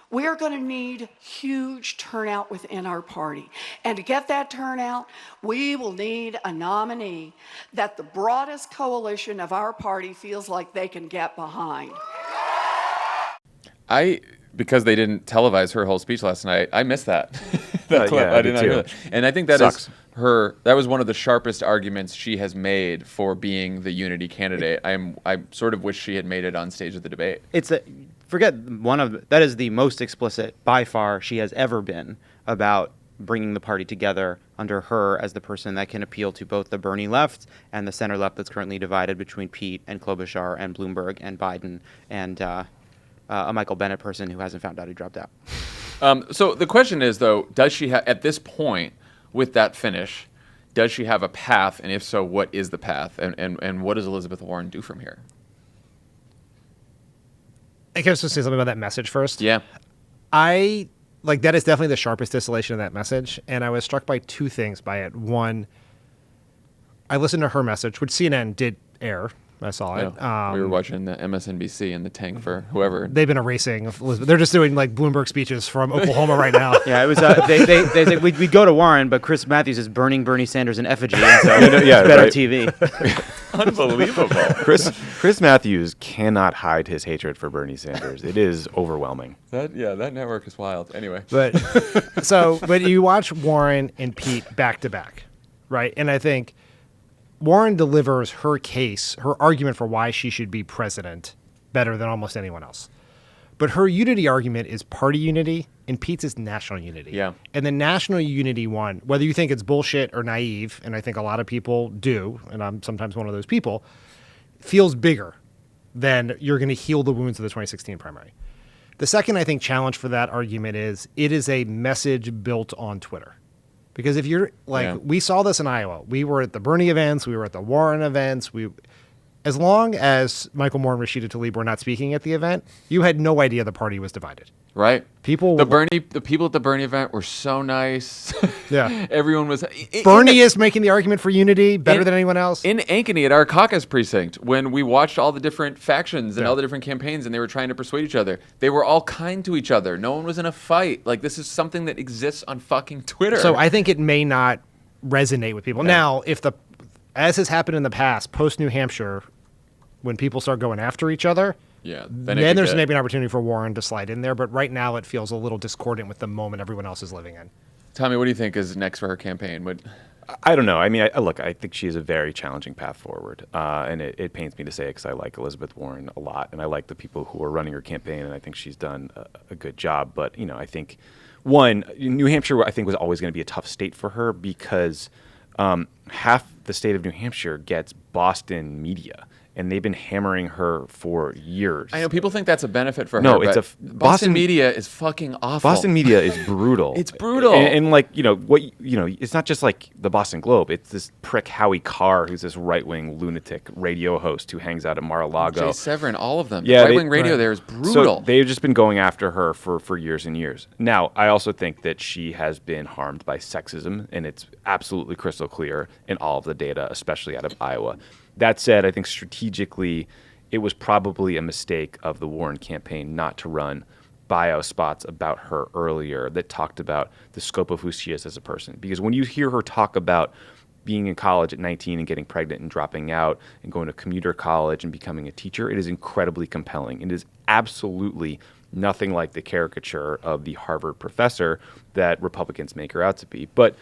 we are going to need huge turnout within our party. And to get that turnout, we will need a nominee that the broadest coalition of our party feels like they can get behind. Because they didn't televise her whole speech last night, I missed that. That clip. Yeah, I did not hear that. And I think that Sucks. that was one of the sharpest arguments she has made for being the unity candidate. I sort of wish she had made it on stage of the debate. That is the most explicit by far she has ever been about bringing the party together under her as the person that can appeal to both the Bernie left and the center left that's currently divided between Pete and Klobuchar and Bloomberg and Biden and a Michael Bennett person who hasn't found out he dropped out. So the question is, though, does she have, at this point, with that finish, does she have a path? And if so, what is the path? And what does Elizabeth Warren do from here? I guess to say something about that message first. Yeah. That is definitely the sharpest distillation of that message. And I was struck by two things by it. One, I listened to her message, which CNN did air, I saw it. Yeah. We were watching the MSNBC in the tank for whoever. They've been erasing Elizabeth. They're just doing like Bloomberg speeches from Oklahoma right now. Yeah, it was. They said we'd go to Warren, but Chris Matthews is burning Bernie Sanders in effigy, and so it's better right. TV. Unbelievable. Chris Matthews cannot hide his hatred for Bernie Sanders. It is overwhelming. That network is wild. Anyway. But you watch Warren and Pete back to back, right? And I think Warren delivers her case, her argument for why she should be president better than almost anyone else. But her unity argument is party unity, and Pete's is national unity. Yeah. And the national unity one, whether you think it's bullshit or naive, and I think a lot of people do, and I'm sometimes one of those people, feels bigger than you're going to heal the wounds of the 2016 primary. The second, I think, challenge for that argument is it is a message built on Twitter. Because if you're we saw this in Iowa. We were at the Bernie events. We were at the Warren events. As long as Michael Moore and Rashida Tlaib were not speaking at the event, you had no idea the party was divided. Right. The people at the Bernie event were so nice. Yeah. Everyone was. Bernie is making the argument for unity better than anyone else. In Ankeny at our caucus precinct, when we watched all the different factions and all the different campaigns and they were trying to persuade each other, they were all kind to each other. No one was in a fight. Like, this is something that exists on fucking Twitter. So I think it may not resonate with people. Now, as has happened in the past, post New Hampshire, when people start going after each other, then there's maybe an opportunity for Warren to slide in there. But right now it feels a little discordant with the moment everyone else is living in. Tommy, what do you think is next for her campaign? I don't know. I mean, I think she has a very challenging path forward. And it pains me to say it because I like Elizabeth Warren a lot. And I like the people who are running her campaign. And I think she's done a good job. But, I think, New Hampshire, I think, was always going to be a tough state for her because half the state of New Hampshire gets Boston media. And they've been hammering her for years. I know people think that's a benefit for her. No, it's Boston media is fucking awful. Boston media is brutal. It's brutal. And it's not just like the Boston Globe. It's this prick Howie Carr, who's this right-wing lunatic radio host who hangs out at Mar-a-Lago. Jay Severin, all of them. Yeah, right-wing radio there is brutal. So they've just been going after her for years and years. Now, I also think that she has been harmed by sexism, and it's absolutely crystal clear in all of the data, especially out of Iowa. That said, I think strategically, it was probably a mistake of the Warren campaign not to run bio spots about her earlier that talked about the scope of who she is as a person. Because when you hear her talk about being in college at 19 and getting pregnant and dropping out and going to commuter college and becoming a teacher, it is incredibly compelling. It is absolutely nothing like the caricature of the Harvard professor that Republicans make her out to be. But,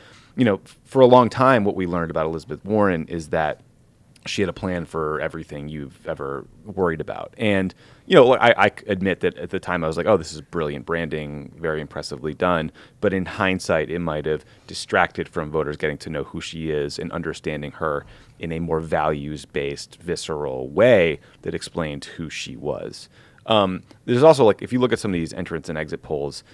for a long time, what we learned about Elizabeth Warren is that she had a plan for everything you've ever worried about. And, I admit that at the time I was like, oh, this is brilliant branding, very impressively done. But in hindsight, it might have distracted from voters getting to know who she is and understanding her in a more values-based, visceral way that explained who she was. There's also, if you look at some of these entrance and exit polls,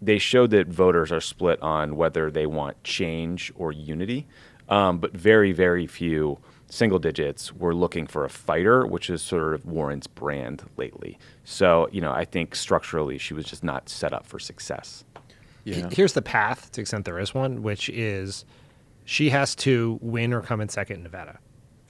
they showed that voters are split on whether they want change or unity. But very, very few single digits were looking for a fighter, which is sort of Warren's brand lately. So, I think structurally she was just not set up for success. Yeah. Here's the path, to the extent there is one, which is she has to win or come in second in Nevada,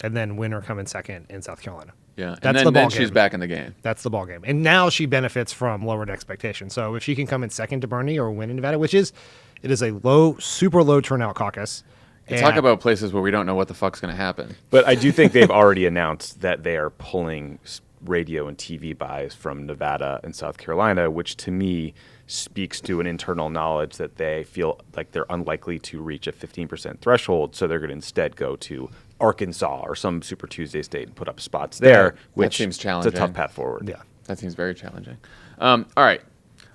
and then win or come in second in South Carolina. Yeah, That's and then she's back in the game. That's the ball game. And now she benefits from lowered expectations. So if she can come in second to Bernie or win in Nevada, it is a super low turnout caucus. Talk about places where we don't know what the fuck's going to happen. But I do think they've already announced that they are pulling radio and TV buys from Nevada and South Carolina, which to me speaks to an internal knowledge that they feel like they're unlikely to reach a 15% threshold. So they're going to instead go to Arkansas or some Super Tuesday state and put up spots there, which seems challenging. It's a tough path forward. Yeah, that seems very challenging. All right,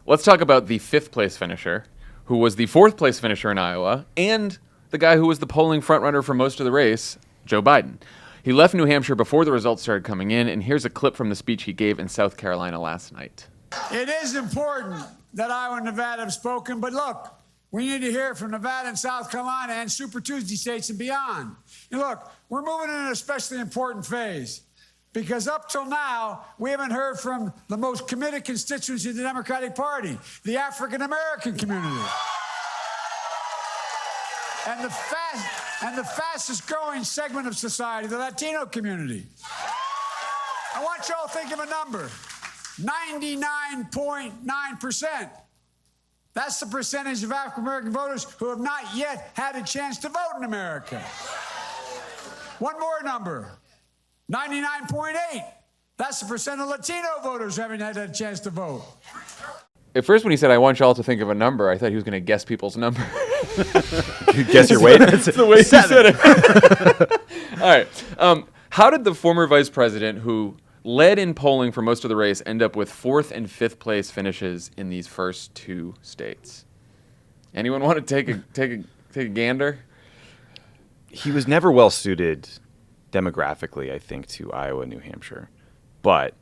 let's talk about the fifth place finisher, who was the fourth place finisher in Iowa, and the guy who was the polling frontrunner for most of the race, Joe Biden. He left New Hampshire before the results started coming in, and here's a clip from the speech he gave in South Carolina last night. It is important that Iowa and Nevada have spoken, but look, we need to hear it from Nevada and South Carolina and Super Tuesday states and beyond. And look, we're moving in an especially important phase because up till now, we haven't heard from the most committed constituency of the Democratic Party, the African American community. and the fastest growing segment of society, the Latino community. I want you all to think of a number. 99.9%. That's the percentage of African American voters who have not yet had a chance to vote in America. One more number. 99.8. That's the percent of Latino voters who haven't had a chance to vote. At first, when he said, I want you all to think of a number, I thought he was going to guess people's number. Guess your weight? That's the way he said it. All right. How did the former vice president, who led in polling for most of the race, end up with 4th and 5th place finishes in these first 2 states? Anyone want to take a gander? He was never well suited demographically, I think, to Iowa and New Hampshire. But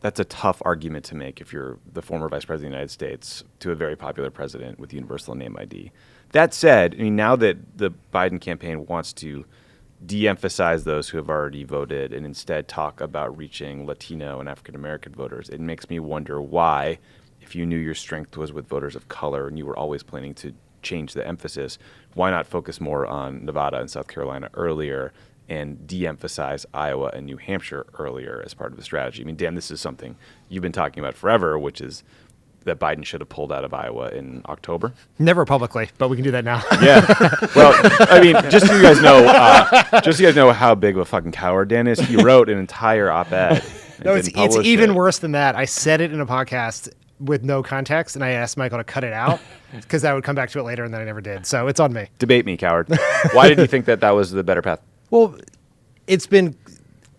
that's a tough argument to make if you're the former vice president of the United States to a very popular president with universal name ID. That said, I mean, now that the Biden campaign wants to de-emphasize those who have already voted and instead talk about reaching Latino and African American voters, it makes me wonder why, if you knew your strength was with voters of color and you were always planning to change the emphasis, why not focus more on Nevada and South Carolina earlier and de-emphasize Iowa and New Hampshire earlier as part of the strategy? I mean, Dan, this is something you've been talking about forever, which is that Biden should have pulled out of Iowa in October. Never publicly, but we can do that now. Yeah. Well, I mean, just so you guys know how big of a fucking coward Dan is, he wrote an entire op-ed. No, it's even worse than that. I said it in a podcast with no context, and I asked Michael to cut it out because I would come back to it later, and then I never did. So it's on me. Debate me, coward. Why did you think that was the better path? Well, it's been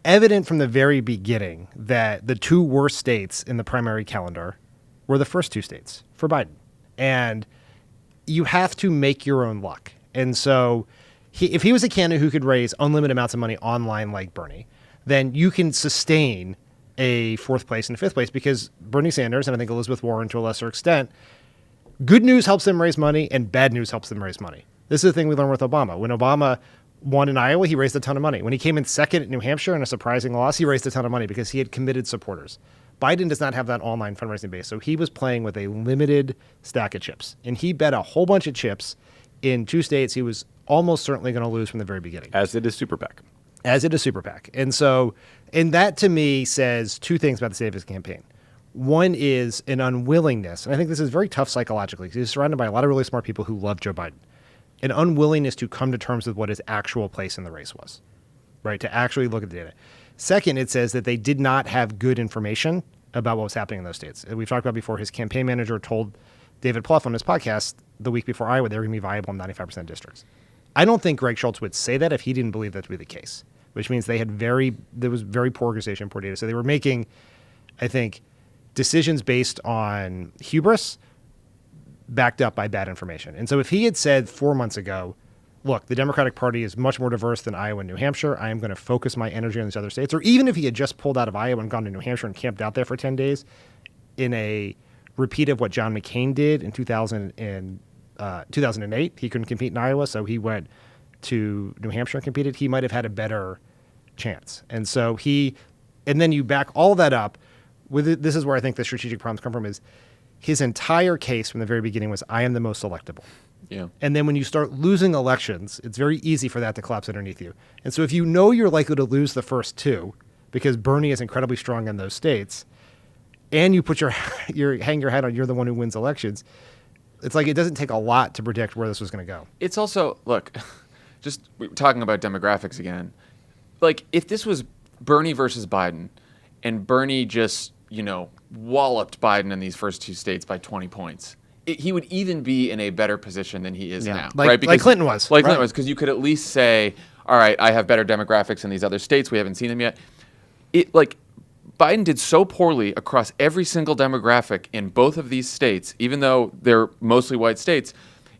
evident from the very beginning that the 2 worst states in the primary calendar were the first 2 states for Biden. And you have to make your own luck. And so if he was a candidate who could raise unlimited amounts of money online like Bernie, then you can sustain a 4th place and a 5th place, because Bernie Sanders, and I think Elizabeth Warren to a lesser extent, good news helps them raise money and bad news helps them raise money. This is the thing we learned with Obama. When Obama won in Iowa, he raised a ton of money. When he came in second at New Hampshire in a surprising loss, he raised a ton of money because he had committed supporters. Biden does not have that online fundraising base, so he was playing with a limited stack of chips. And he bet a whole bunch of chips in 2 states he was almost certainly going to lose from the very beginning. As did his super PAC. And so, and that to me says 2 things about the state of his campaign. One is an unwillingness, and I think this is very tough psychologically because he's surrounded by a lot of really smart people who love Joe Biden. An unwillingness to come to terms with what his actual place in the race was, right? To actually look at the data. Second, it says that they did not have good information about what was happening in those states. We've talked about before, his campaign manager told David Plouffe on his podcast the week before Iowa they were going to be viable in 95% of districts. I don't think Greg Schultz would say that if he didn't believe that to be the case, which means there was very poor organization, poor data. So they were making, I think, decisions based on hubris backed up by bad information. And so if he had said 4 months ago, look, the Democratic Party is much more diverse than Iowa and New Hampshire, I am going to focus my energy on these other states, or even if he had just pulled out of Iowa and gone to New Hampshire and camped out there for 10 days in a repeat of what John McCain did in 2008, he couldn't compete in Iowa, so he went to New Hampshire and competed, he might have had a better chance. And so and then you back all that up with it. This is where I think the strategic problems come from, is his entire case from the very beginning was, I am the most electable. Yeah. And then when you start losing elections, it's very easy for that to collapse underneath you. And so if you know you're likely to lose the first 2 because Bernie is incredibly strong in those states, and you put hang your hat on you're the one who wins elections, it's like it doesn't take a lot to predict where this was going to go. It's also, look, just talking about demographics again, like if this was Bernie versus Biden and Bernie just, walloped Biden in these first 2 states by 20 points, he would even be in a better position than he is now, right? Like Clinton was. Like Clinton was, because you could at least say, all right, I have better demographics in these other states. We haven't seen them yet. Biden did so poorly across every single demographic in both of these states, even though they're mostly white states.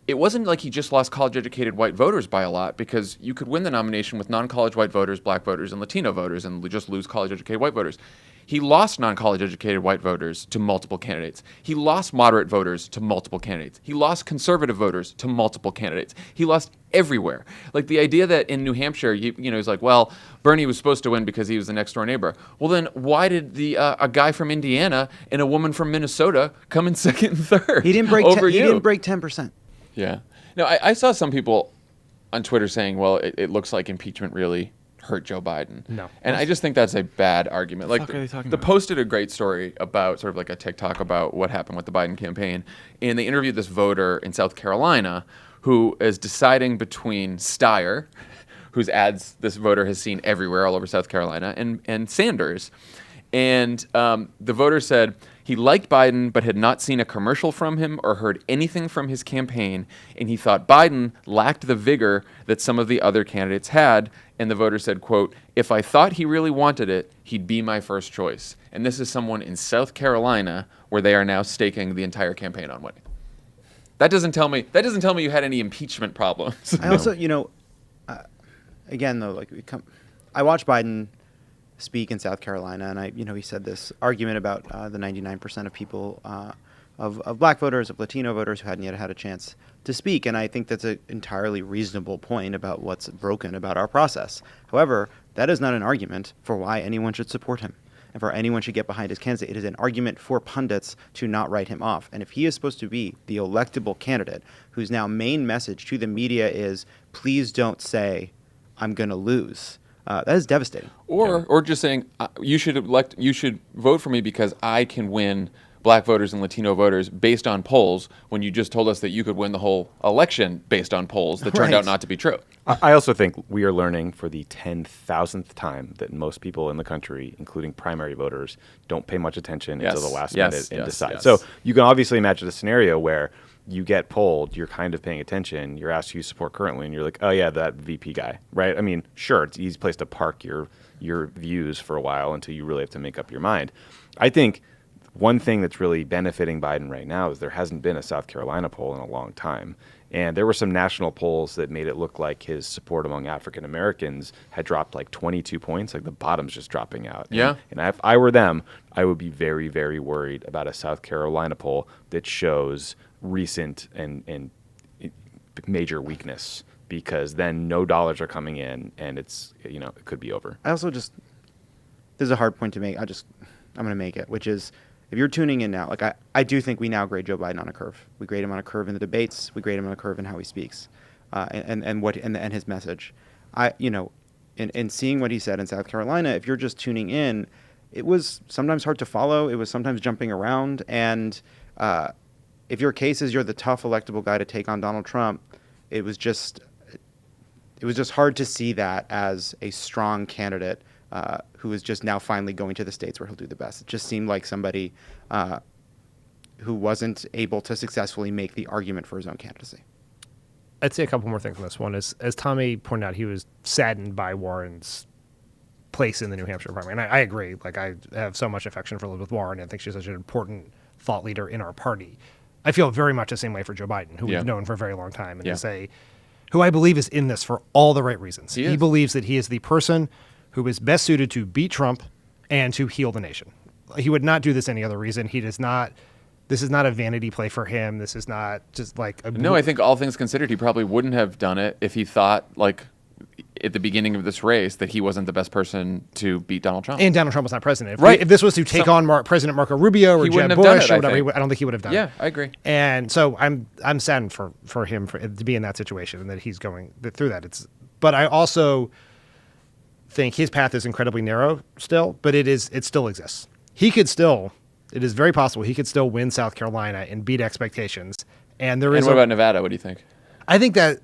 It wasn't like he just lost college-educated white voters by a lot, because you could win the nomination with non-college white voters, black voters, and Latino voters, and just lose college-educated white voters. He lost non-college educated white voters to multiple candidates. He lost moderate voters to multiple candidates. He lost conservative voters to multiple candidates. He lost everywhere. Like the idea that in New Hampshire, he's like, well, Bernie was supposed to win because he was the next door neighbor. Well, then why did a guy from Indiana and a woman from Minnesota come in second and third? He didn't break. He didn't break 10%. Yeah. No, I saw some people on Twitter saying, well, it looks like impeachment really hurt Joe Biden. No. And I just think that's a bad argument. Like, fuck are they talking the about? Post did a great story about sort of like a TikTok about what happened with the Biden campaign. And they interviewed this voter in South Carolina who is deciding between Steyer, whose ads this voter has seen everywhere all over South Carolina, and Sanders. And the voter said he liked Biden but had not seen a commercial from him or heard anything from his campaign, and he thought Biden lacked the vigor that some of the other candidates had. And the voter said, quote, "If I thought he really wanted it, he'd be my first choice." And this is someone in South Carolina where they are now staking the entire campaign on winning. That doesn't tell me you had any impeachment problems. I also, again though, I watched Biden speak in South Carolina, and he said this argument about the 99% of people of black voters, of Latino voters who hadn't yet had a chance to speak, and I think that's an entirely reasonable point about what's broken about our process. However, that is not an argument for why anyone should support him and for anyone should get behind his candidate. It is an argument for pundits to not write him off. And if he is supposed to be the electable candidate whose now main message to the media is, please don't say I'm going to lose, that is devastating. Or just saying you should vote for me because I can win black voters and Latino voters based on polls, when you just told us that you could win the whole election based on polls that turned out not to be true. I also think we are learning for the 10,000th time that most people in the country, including primary voters, don't pay much attention until the last minute and decide. So you can obviously imagine a scenario where you get polled, you're kind of paying attention, you're asked who you support currently, and you're like, oh yeah, that VP guy, right? I mean, sure, it's an easy place to park your views for a while until you really have to make up your mind. I think one thing that's really benefiting Biden right now is there hasn't been a South Carolina poll in a long time. And there were some national polls that made it look like his support among African Americans had dropped like 22 points, like the bottom's just dropping out. Yeah. And if I were them, I would be very, very worried about a South Carolina poll that shows recent and major weakness, because then no dollars are coming in and it's, it could be over. I also this is a hard point to make. I'm going to make it, which is, if you're tuning in now, I do think we now grade Joe Biden on a curve. We grade him on a curve in the debates. We grade him on a curve in how he speaks, and his message. In seeing what he said in South Carolina, if you're just tuning in, it was sometimes hard to follow. It was sometimes jumping around, and if your case is you're the tough electable guy to take on Donald Trump, it was just hard to see that as a strong candidate who is just now finally going to the states where he'll do the best. It just seemed like somebody who wasn't able to successfully make the argument for his own candidacy. I'd say a couple more things on this. One is, as Tommy pointed out, he was saddened by Warren's place in the New Hampshire primary. And I agree. I have so much affection for Elizabeth Warren, and I think she's such an important thought leader in our party. I feel very much the same way for Joe Biden, who we've known for a very long time, and who I believe is in this for all the right reasons. He believes that he is the person who is best suited to beat Trump and to heal the nation. He would not do this any other reason. He does not. This is not a vanity play for him. This is not just like No, I think all things considered, he probably wouldn't have done it if he thought, at the beginning of this race, that he wasn't the best person to beat Donald Trump. And Donald Trump was not president. If this was to take on President Marco Rubio or Jeb Bush or whatever, I don't think he would have done it. Yeah, I agree. And so I'm saddened for him to be in that situation and that he's going through that. But I also think his path is incredibly narrow still, but it still exists. It is very possible he could still win South Carolina and beat expectations. And what about Nevada? What do you think? I think that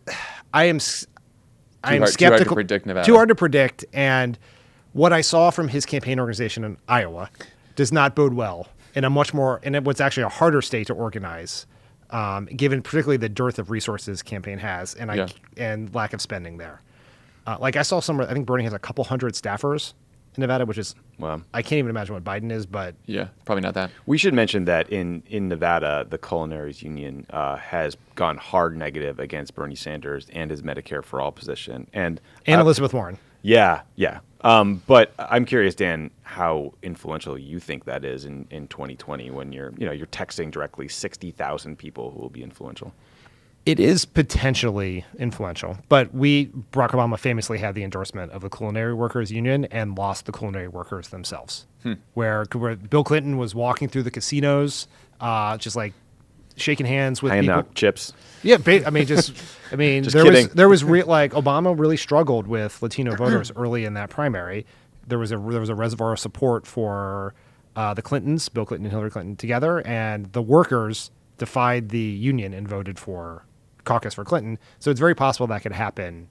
I am skeptical. Too hard to predict Nevada. Too hard to predict. And what I saw from his campaign organization in Iowa does not bode well in what's actually a harder state to organize, given particularly the dearth of resources campaign has and lack of spending there. I saw somewhere, I think Bernie has a couple hundred staffers in Nevada, which is, I can't even imagine what Biden is, but... Yeah, probably not that. We should mention that in Nevada, the Culinaries Union has gone hard negative against Bernie Sanders and his Medicare for All position. And Elizabeth Warren. Yeah. But I'm curious, Dan, how influential you think that is in 2020 when you're texting directly 60,000 people who will be influential. It is potentially influential, but Barack Obama famously had the endorsement of the Culinary Workers Union and lost the culinary workers themselves. Where Bill Clinton was walking through the casinos, just shaking hands with Handing people. out chips. Yeah, just Just there kidding. was like Obama really struggled with Latino voters early in that primary. There was a reservoir of support for the Clintons, Bill Clinton and Hillary Clinton together, and the workers defied the union and voted for caucus for Clinton. So it's very possible that could happen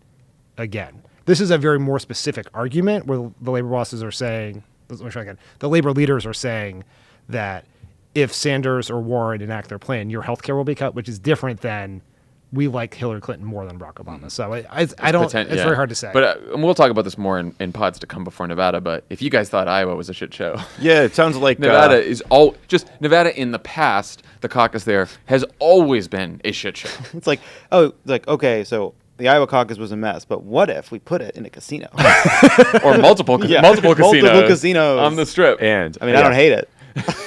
again. This is a very more specific argument where the labor bosses are saying, let me try again. The labor leaders are saying that if Sanders or Warren enact their plan, your health care will be cut, which is different than we like Hillary Clinton more than Barack Obama. So I don't. It's very hard to say. But and we'll talk about this more in pods to come before Nevada. But if you guys thought Iowa was a shit show, Yeah, it sounds like Nevada is Nevada in the past. The caucus there has always been a shit show. It's like, okay, so the Iowa caucus was a mess, but what if we put it in a casino? Or multiple casinos. Multiple casinos on the Strip. And I mean, I don't hate it.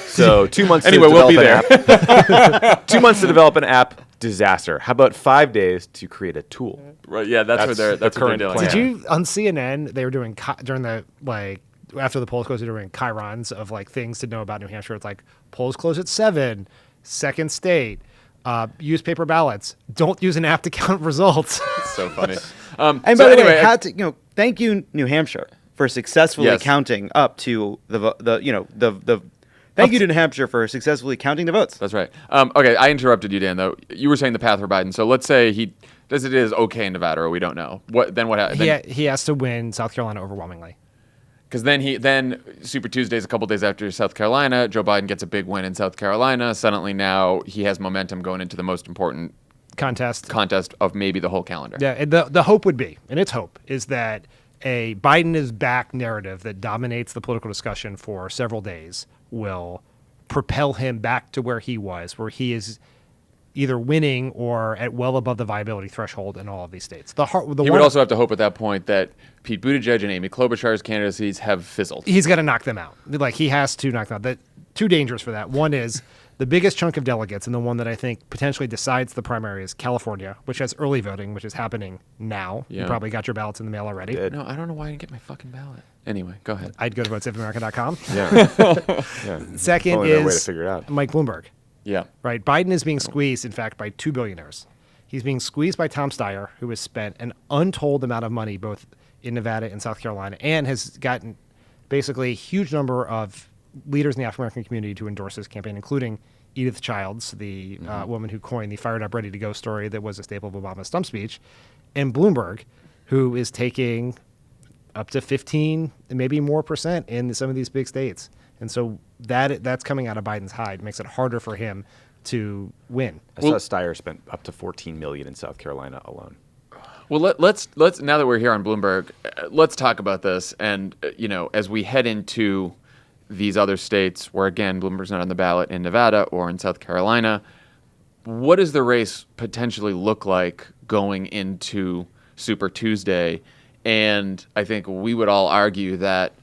So 2 months. Anyway, to we'll be develop an app. 2 months to develop an app. Disaster. How about 5 days to create a tool? Right, yeah, that's what they're current doing. plan. Did you on CNN? They were doing during the after the polls closed, they were doing chyrons of like things to know about New Hampshire. It's like polls close at 7, second state, use paper ballots, don't use an app to count results. It's so funny. And by the way, thank you, New Hampshire, for successfully counting up to Thank you to New Hampshire for successfully counting the votes. That's right. Okay, I interrupted you, Dan, though. You were saying the path for Biden. So let's say he does it is okay in Nevada, or we don't know. What happens? He has to win South Carolina overwhelmingly. Because then Super Tuesdays, a couple days after South Carolina, Joe Biden gets a big win in South Carolina. Suddenly now he has momentum going into the most important contest of maybe the whole calendar. Yeah, and the hope would be, and its hope is that a Biden is back narrative that dominates the political discussion for several days will propel him back to where he was, where he is either winning or at well above the viability threshold in all of these states. He would also have to hope at that point that Pete Buttigieg and Amy Klobuchar's candidacies have fizzled. He's got to knock them out. Like, he has to knock them out. Too dangerous for that. One is the biggest chunk of delegates, and the one that I think potentially decides the primary is California, which has early voting, which is happening now. Yeah. You probably got your ballots in the mail already. No, I don't know why I didn't get my fucking ballot. Anyway, go ahead. I'd go to votesafeamerica.com. Yeah. Second Only way to is figure it out. Mike Bloomberg. Yeah. Right. Biden is being squeezed, in fact, by 2 billionaires. He's being squeezed by Tom Steyer, who has spent an untold amount of money both in Nevada and South Carolina, and has gotten basically a huge number of leaders in the African American community to endorse his campaign, including Edith Childs, the woman who coined the "fired up, ready to go" story that was a staple of Obama's stump speech, and Bloomberg, who is taking up to 15, maybe more % in some of these big states. And so that's coming out of Biden's hide, makes it harder for him to win. I saw Steyer spent up to $14 million in South Carolina alone. Well, let's now that we're here on Bloomberg, let's talk about this. And as we head into these other states where, again, Bloomberg's not on the ballot in Nevada or in South Carolina, what does the race potentially look like going into Super Tuesday? And I think we would all argue that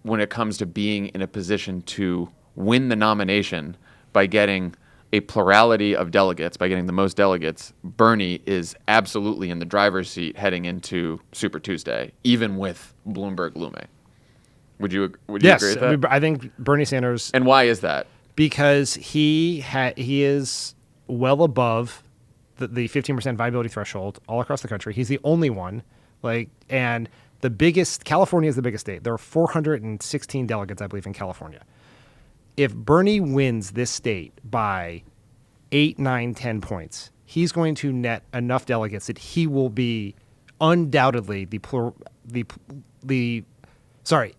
when it comes to being in a position to win the nomination by getting a plurality of delegates, by getting the most delegates, Bernie is absolutely in the driver's seat heading into Super Tuesday, even with Bloomberg looming. Would you agree with that? I think Bernie Sanders. And why is that? Because he is well above the 15% viability threshold all across the country. He's the only one. And the biggest, California is the biggest state. There are 416 delegates, I believe, in California. If Bernie wins this state by 8, 9, 10 points, he's going to net enough delegates that he will be undoubtedly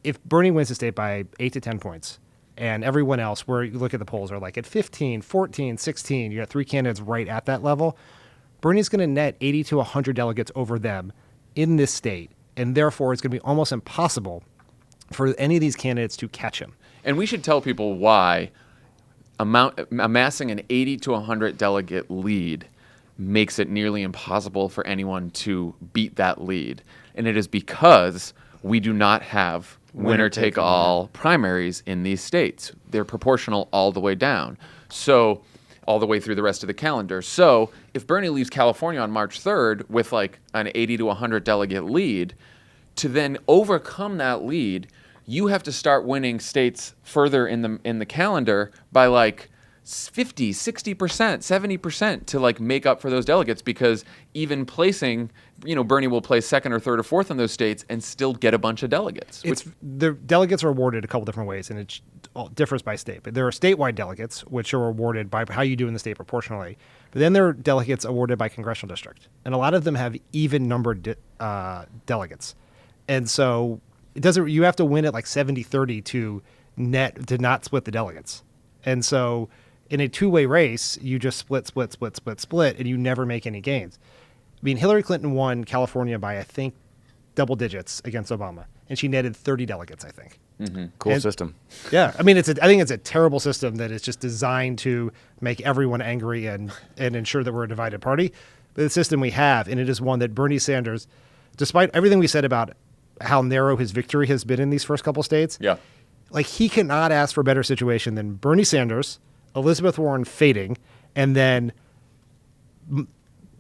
if Bernie wins the state by 8 to 10 points, and everyone else, where you look at the polls, are like at 15, 14, 16, you got 3 candidates right at that level, Bernie's going to net 80 to 100 delegates over them in this state, and therefore it's going to be almost impossible for any of these candidates to catch him. And we should tell people why amassing an 80 to 100 delegate lead makes it nearly impossible for anyone to beat that lead. And it is because we do not have winner-take-all primaries in these states. They're proportional all the way down. So all the way through the rest of the calendar. So if Bernie leaves California on March 3rd with like an 80 to 100 delegate lead, to then overcome that lead, you have to start winning states further in the calendar by like 50, 60%, 70% to like make up for those delegates, because even placing, Bernie will place second or third or fourth in those states and still get a bunch of delegates. The delegates are awarded a couple different ways, and it differs by state. But there are statewide delegates, which are awarded by how you do in the state proportionally. But then there are delegates awarded by congressional district, and a lot of them have even numbered delegates. And so you have to win at like 70-30 to not split the delegates. And so in a two-way race, you just split, and you never make any gains. I mean, Hillary Clinton won California by, I think, double digits against Obama, and she netted 30 delegates, I think. Mm-hmm. Cool system. Yeah, I mean, I think it's a terrible system that is just designed to make everyone angry and ensure that we're a divided party. But the system we have, and it is one that Bernie Sanders, despite everything we said about how narrow his victory has been in these first couple states, like he cannot ask for a better situation than Bernie Sanders, Elizabeth Warren fading, and then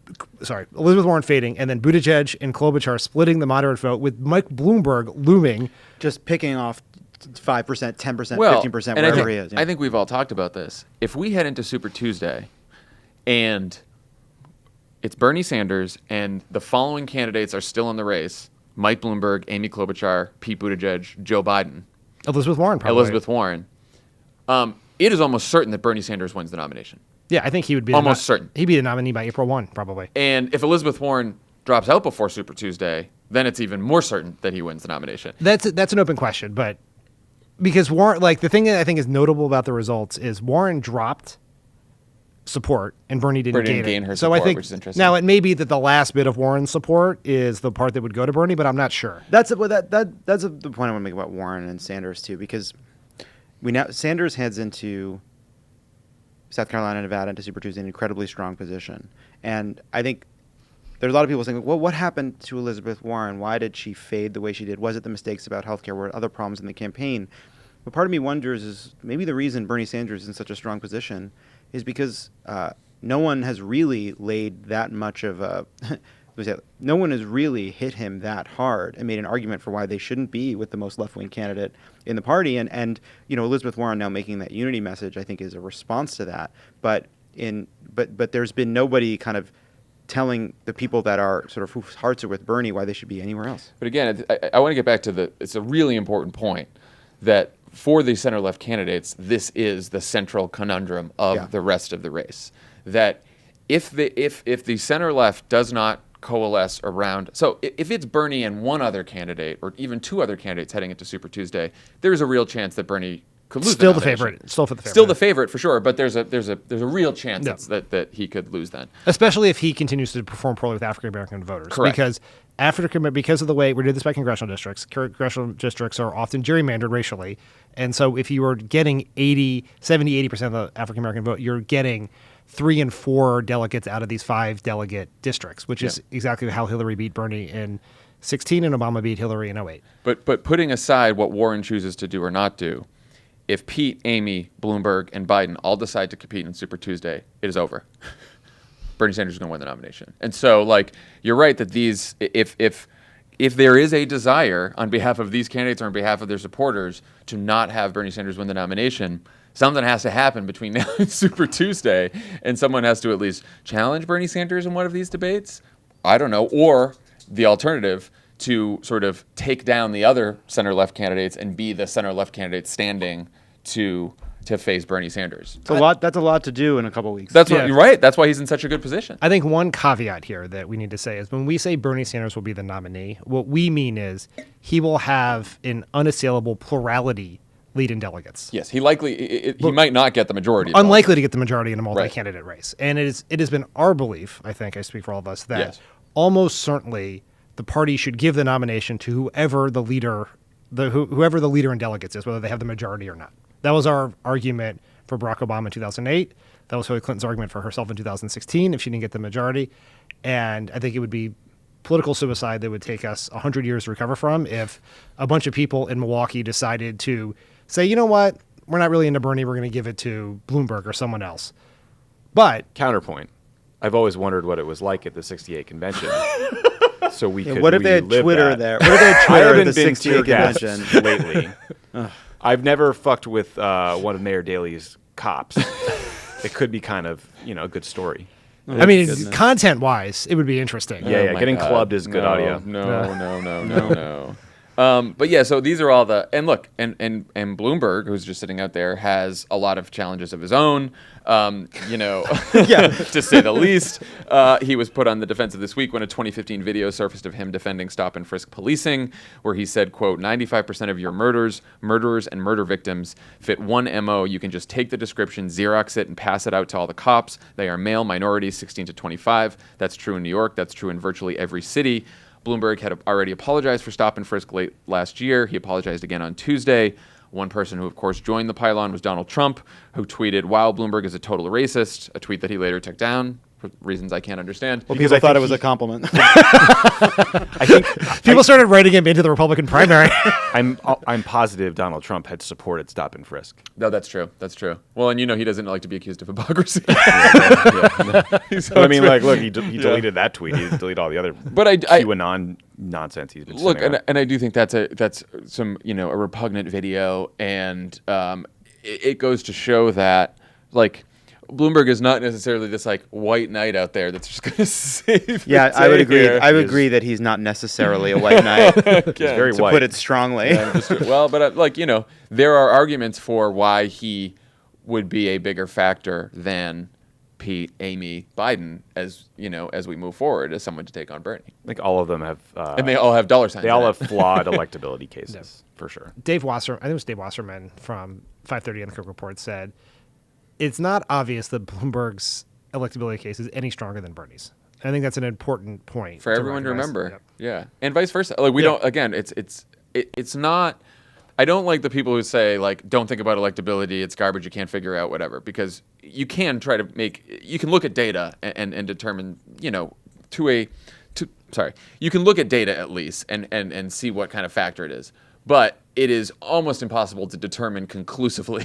Buttigieg and Klobuchar splitting the moderate vote, with Mike Bloomberg looming, just picking off 5%, 10%, 15%, wherever he is. I think we've all talked about this. If we head into Super Tuesday and it's Bernie Sanders and the following candidates are still in the race: Mike Bloomberg, Amy Klobuchar, Pete Buttigieg, Joe Biden, Elizabeth Warren, it is almost certain that Bernie Sanders wins the nomination. Yeah, I think he would be almost certain. He'd be the nominee by April 1, probably. And if Elizabeth Warren drops out before Super Tuesday, then it's even more certain that he wins the nomination. That's an open question, but because Warren, like the thing that I think is notable about the results is Warren dropped support and Bernie didn't gain her support, so I think which is interesting. Now it may be that the last bit of Warren's support is the part that would go to Bernie, but I'm not sure. That's the point I want to make about Warren and Sanders too, because Sanders heads into South Carolina, Nevada, into Super Tuesday in an incredibly strong position. And I think there's a lot of people saying, well, what happened to Elizabeth Warren? Why did she fade the way she did? Was it the mistakes about healthcare? Were other problems in the campaign? But part of me wonders is maybe the reason Bernie Sanders is in such a strong position is because no one has really laid that much of a no one has really hit him that hard and made an argument for why they shouldn't be with the most left-wing candidate in the party. And Elizabeth Warren now making that unity message, I think, is a response to that. But there's been nobody kind of telling the people that are sort of whose hearts are with Bernie why they should be anywhere else. But again, I want to get back to it's a really important point that for the center-left candidates, this is the central conundrum of the rest of the race. That if the center-left does not coalesce around, so if it's Bernie and one other candidate, or even two other candidates heading into Super Tuesday, there's a real chance that Bernie could lose. Still the favorite. Still the favorite for sure. But there's a real chance that he could lose then, especially if he continues to perform poorly with African American voters. Correct. Because of the way we did this by congressional districts. Congressional districts are often gerrymandered racially, and so if you were getting 70-80% of the African American vote, you're getting 3 and 4 delegates out of these 5 delegate districts, which is exactly how Hillary beat Bernie in 2016 and Obama beat Hillary in 2008. But putting aside what Warren chooses to do or not do, if Pete, Amy, Bloomberg, and Biden all decide to compete in Super Tuesday, it is over. Bernie Sanders is going to win the nomination. And so, you're right that these, if there is a desire on behalf of these candidates or on behalf of their supporters to not have Bernie Sanders win the nomination, something has to happen between now and Super Tuesday, and someone has to at least challenge Bernie Sanders in one of these debates. I don't know. Or the alternative, to sort of take down the other center-left candidates and be the center-left candidate standing to face Bernie Sanders. That's a lot to do in a couple weeks. You're right. That's why he's in such a good position. I think one caveat here that we need to say is when we say Bernie Sanders will be the nominee, what we mean is he will have an unassailable plurality lead in delegates. Yes, he might not get the majority. Unlikely to get the majority in a multi-candidate race. And it has been our belief, I think I speak for all of us, that almost certainly the party should give the nomination to whoever the leader in delegates is, whether they have the majority or not. That was our argument for Barack Obama in 2008. That was Hillary Clinton's argument for herself in 2016 if she didn't get the majority. And I think it would be political suicide that would take us 100 years to recover from if a bunch of people in Milwaukee decided to say, you know what, we're not really into Bernie, we're going to give it to Bloomberg or someone else. But counterpoint, I've always wondered what it was like at the 68 convention. So we could what if they had Twitter that. there? What if they had Twitter at the 68 gassed convention lately? I've never fucked with one of Mayor Daley's cops. it could be kind of a good story. I mean, content-wise, it would be interesting. Yeah, my getting God. clubbed is good audio. No. But yeah, so these are all and look, and Bloomberg, who's just sitting out there, has a lot of challenges of his own. To say the least. He was put on the defensive this week when a 2015 video surfaced of him defending stop and frisk policing, where he said, quote, 95% of your murderers, and murder victims fit one MO. You can just take the description, Xerox it, and pass it out to all the cops. They are male, minorities, 16 to 25. That's true in New York. That's true in virtually every city. Bloomberg had already apologized for stop and frisk late last year. He apologized again on Tuesday. One person who, of course, joined the pylon was Donald Trump, who tweeted, "Wow, Bloomberg is a total racist," a tweet that he later took down for reasons I can't understand. Well, people thought it was a compliment. I think People started writing him into the Republican primary. I'm positive Donald Trump had supported stop and frisk. No, that's true. That's true. Well, and he doesn't like to be accused of hypocrisy. I mean, look, he deleted that tweet. He didn't delete all the other QAnon nonsense he's been Look, sending out. and I do think that's some a repugnant video, and it goes to show that Bloomberg is not necessarily this white knight out there that's just going to save. Yeah, the I would day agree. here. I would agree that he's not necessarily a white knight. He's very to white. put it strongly. Well, but there are arguments for why he would be a bigger factor than Pete, Amy, Biden as we move forward as someone to take on Bernie. Like all of them have, And they all have dollar signs. they all in have it. flawed electability cases for sure. Dave Wasserman, I think it was Dave Wasserman from 530 on the Cook Report said, it's not obvious that Bloomberg's electability case is any stronger than Bernie's. And I think that's an important point for everyone to recognize. remember. Yep. Yeah, and vice versa. We don't. Again, it's not. I don't like the people who say don't think about electability. It's garbage. You can't figure out whatever, because you can try to you can look at data and determine you can look at data at least and see what kind of factor it is. But it is almost impossible to determine conclusively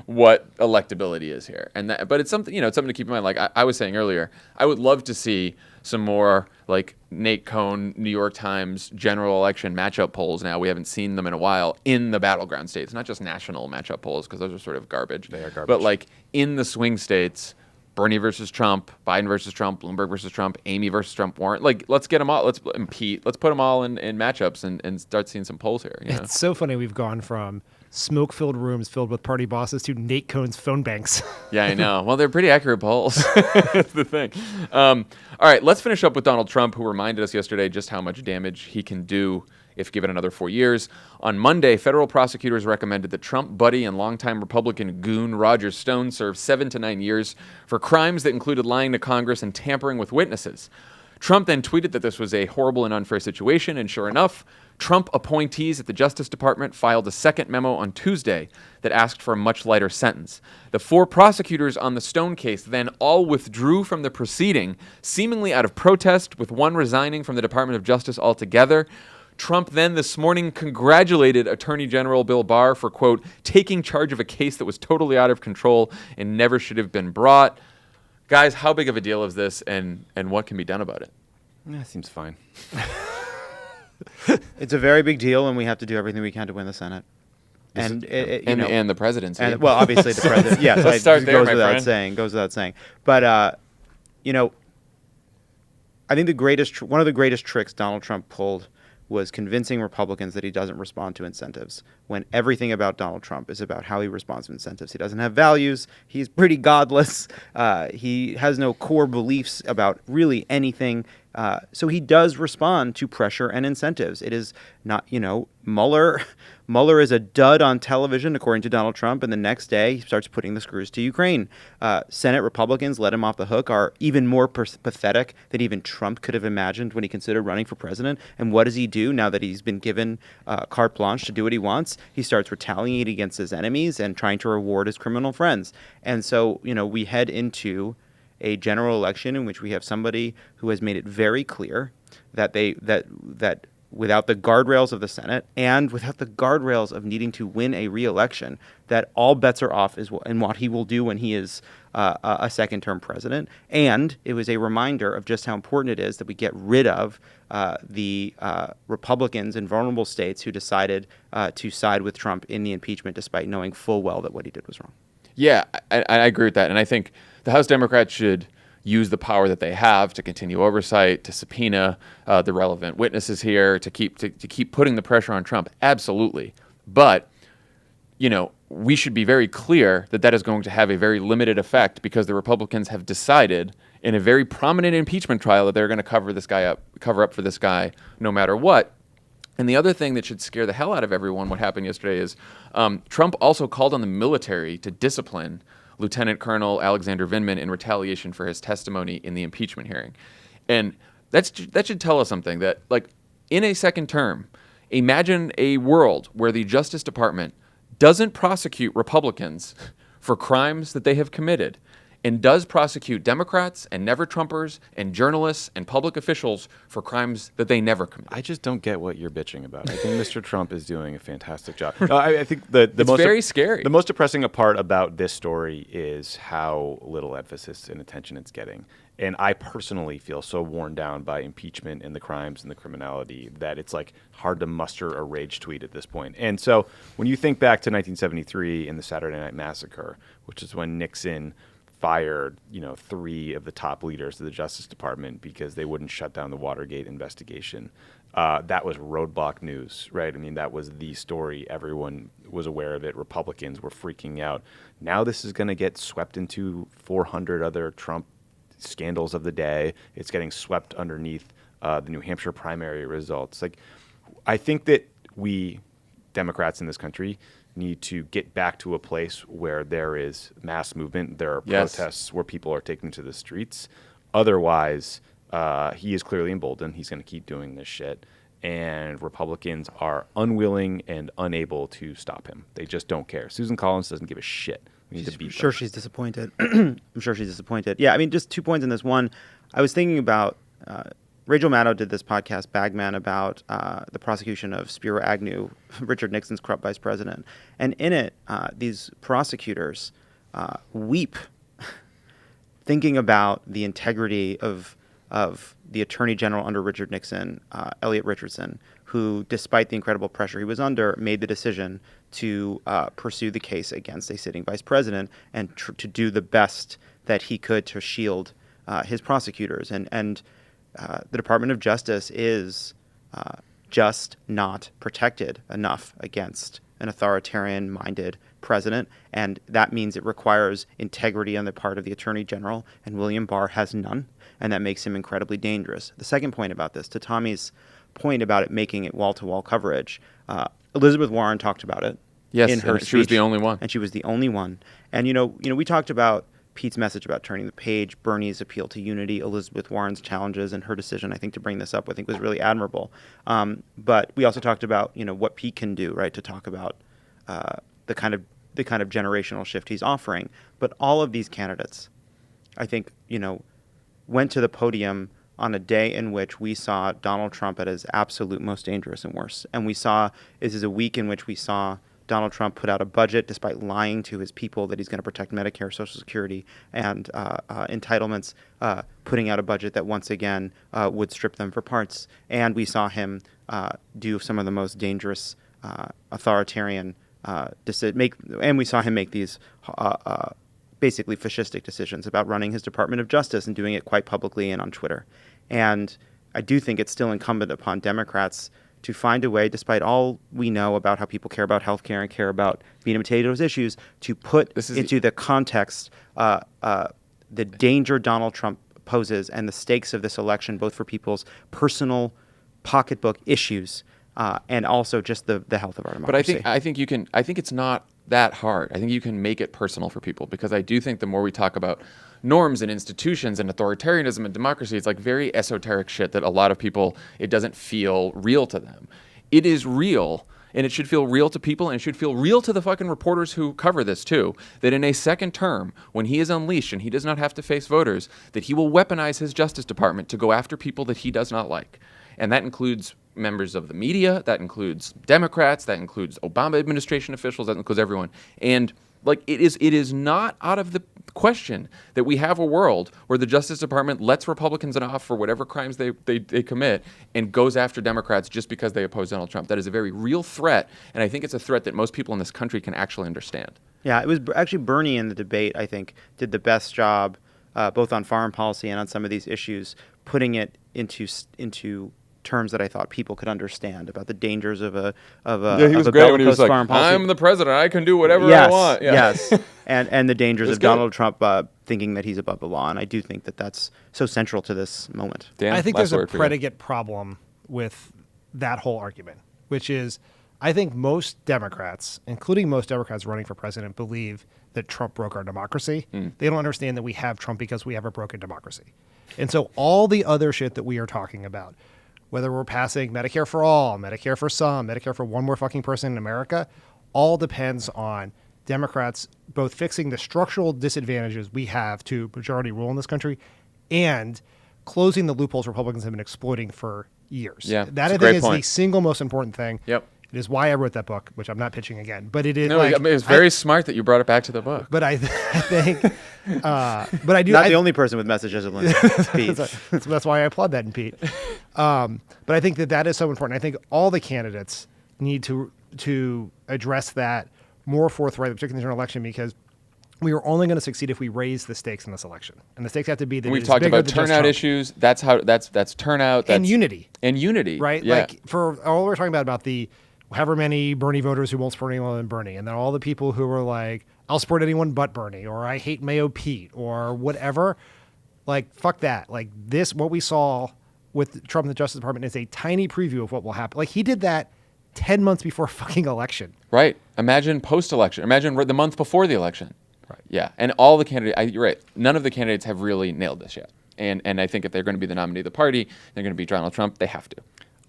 what electability is here. But it's something, it's something to keep in mind. Like I was saying earlier, I would love to see some more Nate Cohn, New York Times general election matchup polls. Now, we haven't seen them in a while in the battleground states, not just national matchup polls, because those are sort of garbage. They are garbage. But in the swing states, Bernie versus Trump, Biden versus Trump, Bloomberg versus Trump, Amy versus Trump, Warren. Let's get them all. Let's put them all in matchups and start seeing some polls here. It's so funny. We've gone from smoke-filled rooms filled with party bosses to Nate Cohn's phone banks. Yeah, I know. Well, they're pretty accurate polls. That's the thing. All right, let's finish up with Donald Trump, who reminded us yesterday just how much damage he can do if given another 4 years. On Monday, federal prosecutors recommended that Trump buddy and longtime Republican goon Roger Stone serve 7 to 9 years for crimes that included lying to Congress and tampering with witnesses. Trump then tweeted that this was a horrible and unfair situation, and sure enough, Trump appointees at the Justice Department filed a second memo on Tuesday that asked for a much lighter sentence. The 4 prosecutors on the Stone case then all withdrew from the proceeding, seemingly out of protest, with one resigning from the Department of Justice altogether. Trump then this morning congratulated Attorney General Bill Barr for, quote, taking charge of a case that was totally out of control and never should have been brought. Guys, how big of a deal is this, and what can be done about it? Yeah, seems fine. It's a very big deal, and we have to do everything we can to win the Senate. And the presidency. And, well, obviously the president. Yes, Let's start there, goes my without friend. saying. Goes without saying. But I think one of the greatest tricks Donald Trump pulled was convincing Republicans that he doesn't respond to incentives, when everything about Donald Trump is about how he responds to incentives. He doesn't have values. He's pretty godless. He has no core beliefs about really anything. So he does respond to pressure and incentives. It is not, Mueller is a dud on television, according to Donald Trump, and the next day he starts putting the screws to Ukraine. Senate Republicans let him off the hook are even more pathetic than even Trump could have imagined when he considered running for president. And what does he do now that he's been given carte blanche to do what he wants? He starts retaliating against his enemies and trying to reward his criminal friends. And so, we head into a general election in which we have somebody who has made it very clear that that without the guardrails of the Senate and without the guardrails of needing to win a re-election, that all bets are off in what he will do when he is a second-term president. And it was a reminder of just how important it is that we get rid of the Republicans in vulnerable states who decided to side with Trump in the impeachment despite knowing full well that what he did was wrong. Yeah, I agree with that. And I think the House Democrats should use the power that they have to continue oversight, to subpoena the relevant witnesses here, to keep putting the pressure on Trump. Absolutely. But, we should be very clear that is going to have a very limited effect because the Republicans have decided in a very prominent impeachment trial that they're going to cover up for this guy no matter what. And the other thing that should scare the hell out of everyone, what happened yesterday, is Trump also called on the military to discipline Lieutenant Colonel Alexander Vindman in retaliation for his testimony in the impeachment hearing. And that should tell us something, that, in a second term, imagine a world where the Justice Department doesn't prosecute Republicans for crimes that they have committed and does prosecute Democrats and never-Trumpers and journalists and public officials for crimes that they never committed. I just don't get what you're bitching about. I think Mr. Trump is doing a fantastic job. I think the it's most very scary. The most depressing part about this story is how little emphasis and attention it's getting. And I personally feel so worn down by impeachment and the crimes and the criminality that it's hard to muster a rage tweet at this point. And so when you think back to 1973 and the Saturday Night Massacre, which is when Nixon fired, 3 of the top leaders of the Justice Department because they wouldn't shut down the Watergate investigation. That was roadblock news, right? I mean, that was the story. Everyone was aware of it. Republicans were freaking out. Now this is going to get swept into 400 other Trump scandals of the day. It's getting swept underneath the New Hampshire primary results. I think that we Democrats in this country need to get back to a place where there is mass movement, there are protests where people are taken to the streets. Otherwise, he is clearly emboldened. He's going to keep doing this shit. And Republicans are unwilling and unable to stop him. They just don't care. Susan Collins doesn't give a shit. We need to beat them. Sure, she's disappointed. I'm sure she's disappointed. Yeah, I mean, just 2 points in this. One, I was thinking about Rachel Maddow did this podcast, Bagman, about the prosecution of Spiro Agnew, Richard Nixon's corrupt vice president. And in it, these prosecutors weep thinking about the integrity of the attorney general under Richard Nixon, Elliot Richardson, who, despite the incredible pressure he was under, made the decision to pursue the case against a sitting vice president and to do the best that he could to shield his prosecutors. And the Department of Justice is just not protected enough against an authoritarian-minded president, and that means it requires integrity on the part of the Attorney General, and William Barr has none, and that makes him incredibly dangerous. The second point about this, to Tommy's point about it making it wall-to-wall coverage, Elizabeth Warren talked about it in her speech. She was the only one. And she was the only one. And, we talked about Pete's message about turning the page, Bernie's appeal to unity, Elizabeth Warren's challenges, and her decision, I think, to bring this up, I think, was really admirable. But we also talked about, what Pete can do, right, to talk about the kind of generational shift he's offering. But all of these candidates, I think, went to the podium on a day in which we saw Donald Trump at his absolute most dangerous and worst. And this is a week in which we saw Donald Trump put out a budget despite lying to his people that he's going to protect Medicare, Social Security, and entitlements, putting out a budget that once again would strip them for parts. And we saw him do some of the most dangerous authoritarian and we saw him make these basically fascistic decisions about running his Department of Justice and doing it quite publicly and on Twitter. And I do think it's still incumbent upon Democrats to find a way, despite all we know about how people care about healthcare and care about meat and potatoes issues, to put into the context the danger Donald Trump poses and the stakes of this election, both for people's personal pocketbook issues and also just the health of our democracy. But I think it's not that hard. I think you can make it personal for people, because I do think the more we talk about norms and institutions and authoritarianism and democracy, it's very esoteric shit that a lot of people, it doesn't feel real to them. It is real, and it should feel real to people, and it should feel real to the fucking reporters who cover this too, that in a second term, when he is unleashed and he does not have to face voters, that he will weaponize his Justice Department to go after people that he does not like. And that includes members of the media, that includes Democrats, that includes Obama administration officials, that includes everyone. And it is not out of the question that we have a world where the Justice Department lets Republicans off for whatever crimes they commit and goes after Democrats just because they oppose Donald Trump. That is a very real threat, and I think it's a threat that most people in this country can actually understand. Yeah, it was actually Bernie in the debate, I think, did the best job, both on foreign policy and on some of these issues, putting it into terms that I thought people could understand about the dangers of a he was great when he was like, foreign policy. I'm the president, I can do whatever Yes, I want. Yeah. yes, and the dangers That's of good. Donald Trump thinking that he's above the law, and I do think that that's so central to this moment. Dan, I think last there's a word for you. predicate problem with that whole argument, which is I think most Democrats, including most Democrats running for president, believe that Trump broke our democracy. They don't understand that we have Trump because we have a broken democracy. And so all the other shit that we are talking about, whether we're passing Medicare for all, Medicare for some, Medicare for one more fucking person in America, all depends on Democrats both fixing the structural disadvantages we have to majority rule in this country and closing the loopholes Republicans have been exploiting for years. Yeah, that that's I a think great is point. the single most important thing. Yep. It is why I wrote that book, which I'm not pitching again. But it is No, I mean, it's very smart that you brought it back to the book. But I think, but I do. Not the only person with messages of Pete. That's why I applaud that in Pete. But I think that is so important. I think all the candidates need to address that more forthrightly, particularly in the general election, because we are only going to succeed if we raise the stakes in this election, and the stakes have to be that We've it is talked bigger about than just turnout Trump. issues. That's turnout. That's And unity. And unity. Right? Yeah. Like for all we're talking about the however many Bernie voters who won't support anyone than Bernie, and then all the people who are like, I'll support anyone but Bernie, or I hate Mayo Pete, or whatever. Like, fuck that. Like this, what we saw with Trump in the Justice Department is a tiny preview of what will happen. Like he did that 10 months before a fucking election. Right. Imagine post-election. Imagine the month before the election. Right. Yeah. And all the candidates, you're right. None of the candidates have really nailed this yet. And I think if they're going to be the nominee of the party, they're going to be Donald Trump, they have to.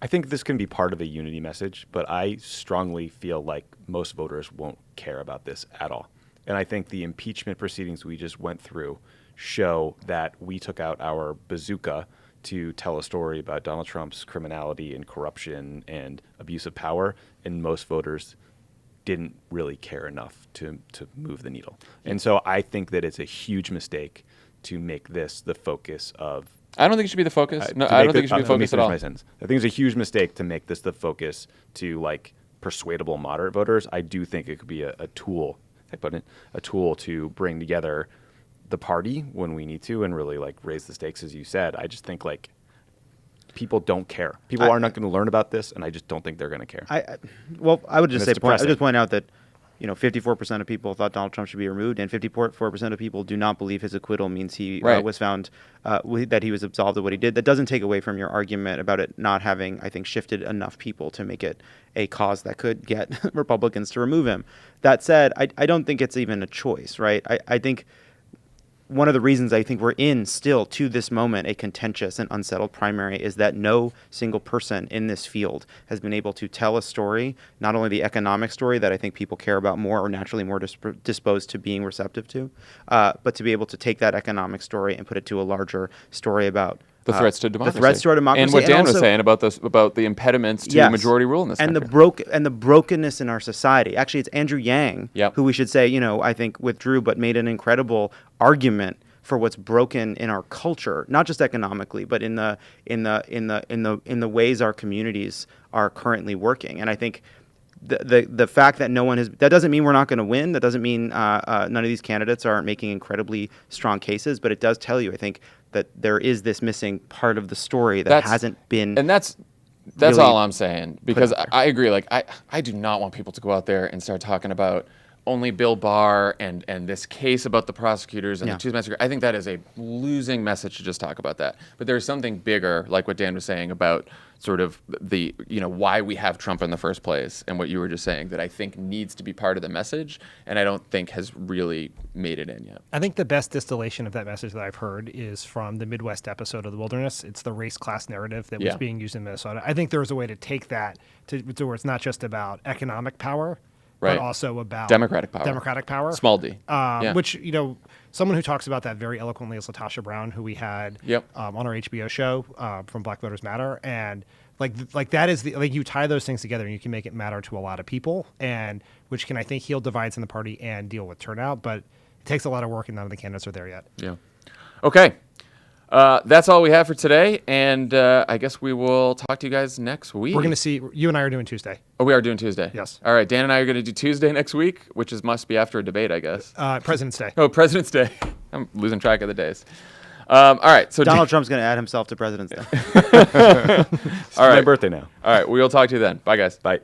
I think this can be part of a unity message, but I strongly feel like most voters won't care about this at all. And I think the impeachment proceedings we just went through show that we took out our bazooka to tell a story about Donald Trump's criminality and corruption and abuse of power, and most voters didn't really care enough to move the needle. And so I think that it's a huge mistake to make this the focus of I don't think it should be the focus. No, I don't think it should be the focus at all. My sentence. I think it's a huge mistake to make this the focus to like persuadable moderate voters. I do think it could be a tool, I put it, a tool to bring together the party when we need to and really like raise the stakes, as you said. I just think like people don't care. People are not going to learn about this, and I just don't think they're going to care. I would just And say, I would depressing. just point out that 54% of people thought Donald Trump should be removed, and 54% of people do not believe his acquittal means he Right. was found that he was absolved of what he did. That doesn't take away from your argument about it not having, I think, shifted enough people to make it a cause that could get Republicans to remove him. That said, I don't think it's even a choice, right? I think one of the reasons I think we're in still to this moment a contentious and unsettled primary is that no single person in this field has been able to tell a story, not only the economic story that I think people care about more or naturally more disposed to being receptive to, but to be able to take that economic story and put it to a larger story about The threats to democracy. The threats to our democracy. And what Dan was also- saying about the impediments to Yes. majority rule in this and country. the brokenness in our society. Actually, it's Andrew Yang Yep. who we should say, I think withdrew, but made an incredible argument for what's broken in our culture, not just economically, but in the ways our communities are currently working. And I think the fact that no one has, that doesn't mean we're not going to win. That doesn't mean none of these candidates aren't making incredibly strong cases, but it does tell you, I think, that there is this missing part of the story that hasn't been. And that's really all I'm saying, because out there. I agree. Like I do not want people to go out there and start talking about only Bill Barr and this case about the prosecutors and Yeah. the Tuesday massacre. I think that is a losing message to just talk about that. But there's something bigger, like what Dan was saying about sort of the why we have Trump in the first place, and what you were just saying, that I think needs to be part of the message, and I don't think has really made it in yet. I think the best distillation of that message that I've heard is from the Midwest episode of The Wilderness. It's the race class narrative that was Yeah. being used in Minnesota. I think there's a way to take that to where it's not just about economic power, Right. but also about Democratic power. Democratic power. Small d. Yeah. Which, someone who talks about that very eloquently is Latasha Brown, who we had Yep. on our HBO show from Black Voters Matter. And like that is you tie those things together and you can make it matter to a lot of people, and which can, I think, heal divides in the party and deal with turnout. But it takes a lot of work, and none of the candidates are there yet. Yeah. Okay. That's all we have for today, and I guess we will talk to you guys next week. We're going to see. You and I are doing Tuesday. Oh, we are doing Tuesday? Yes. All right, Dan and I are going to do Tuesday next week, which must be after a debate, I guess. President's Day. Oh, President's Day. I'm losing track of the days. All right, so Donald Trump's going to add himself to President's Day. It's my birthday now. All right, we will talk to you then. Bye, guys. Bye.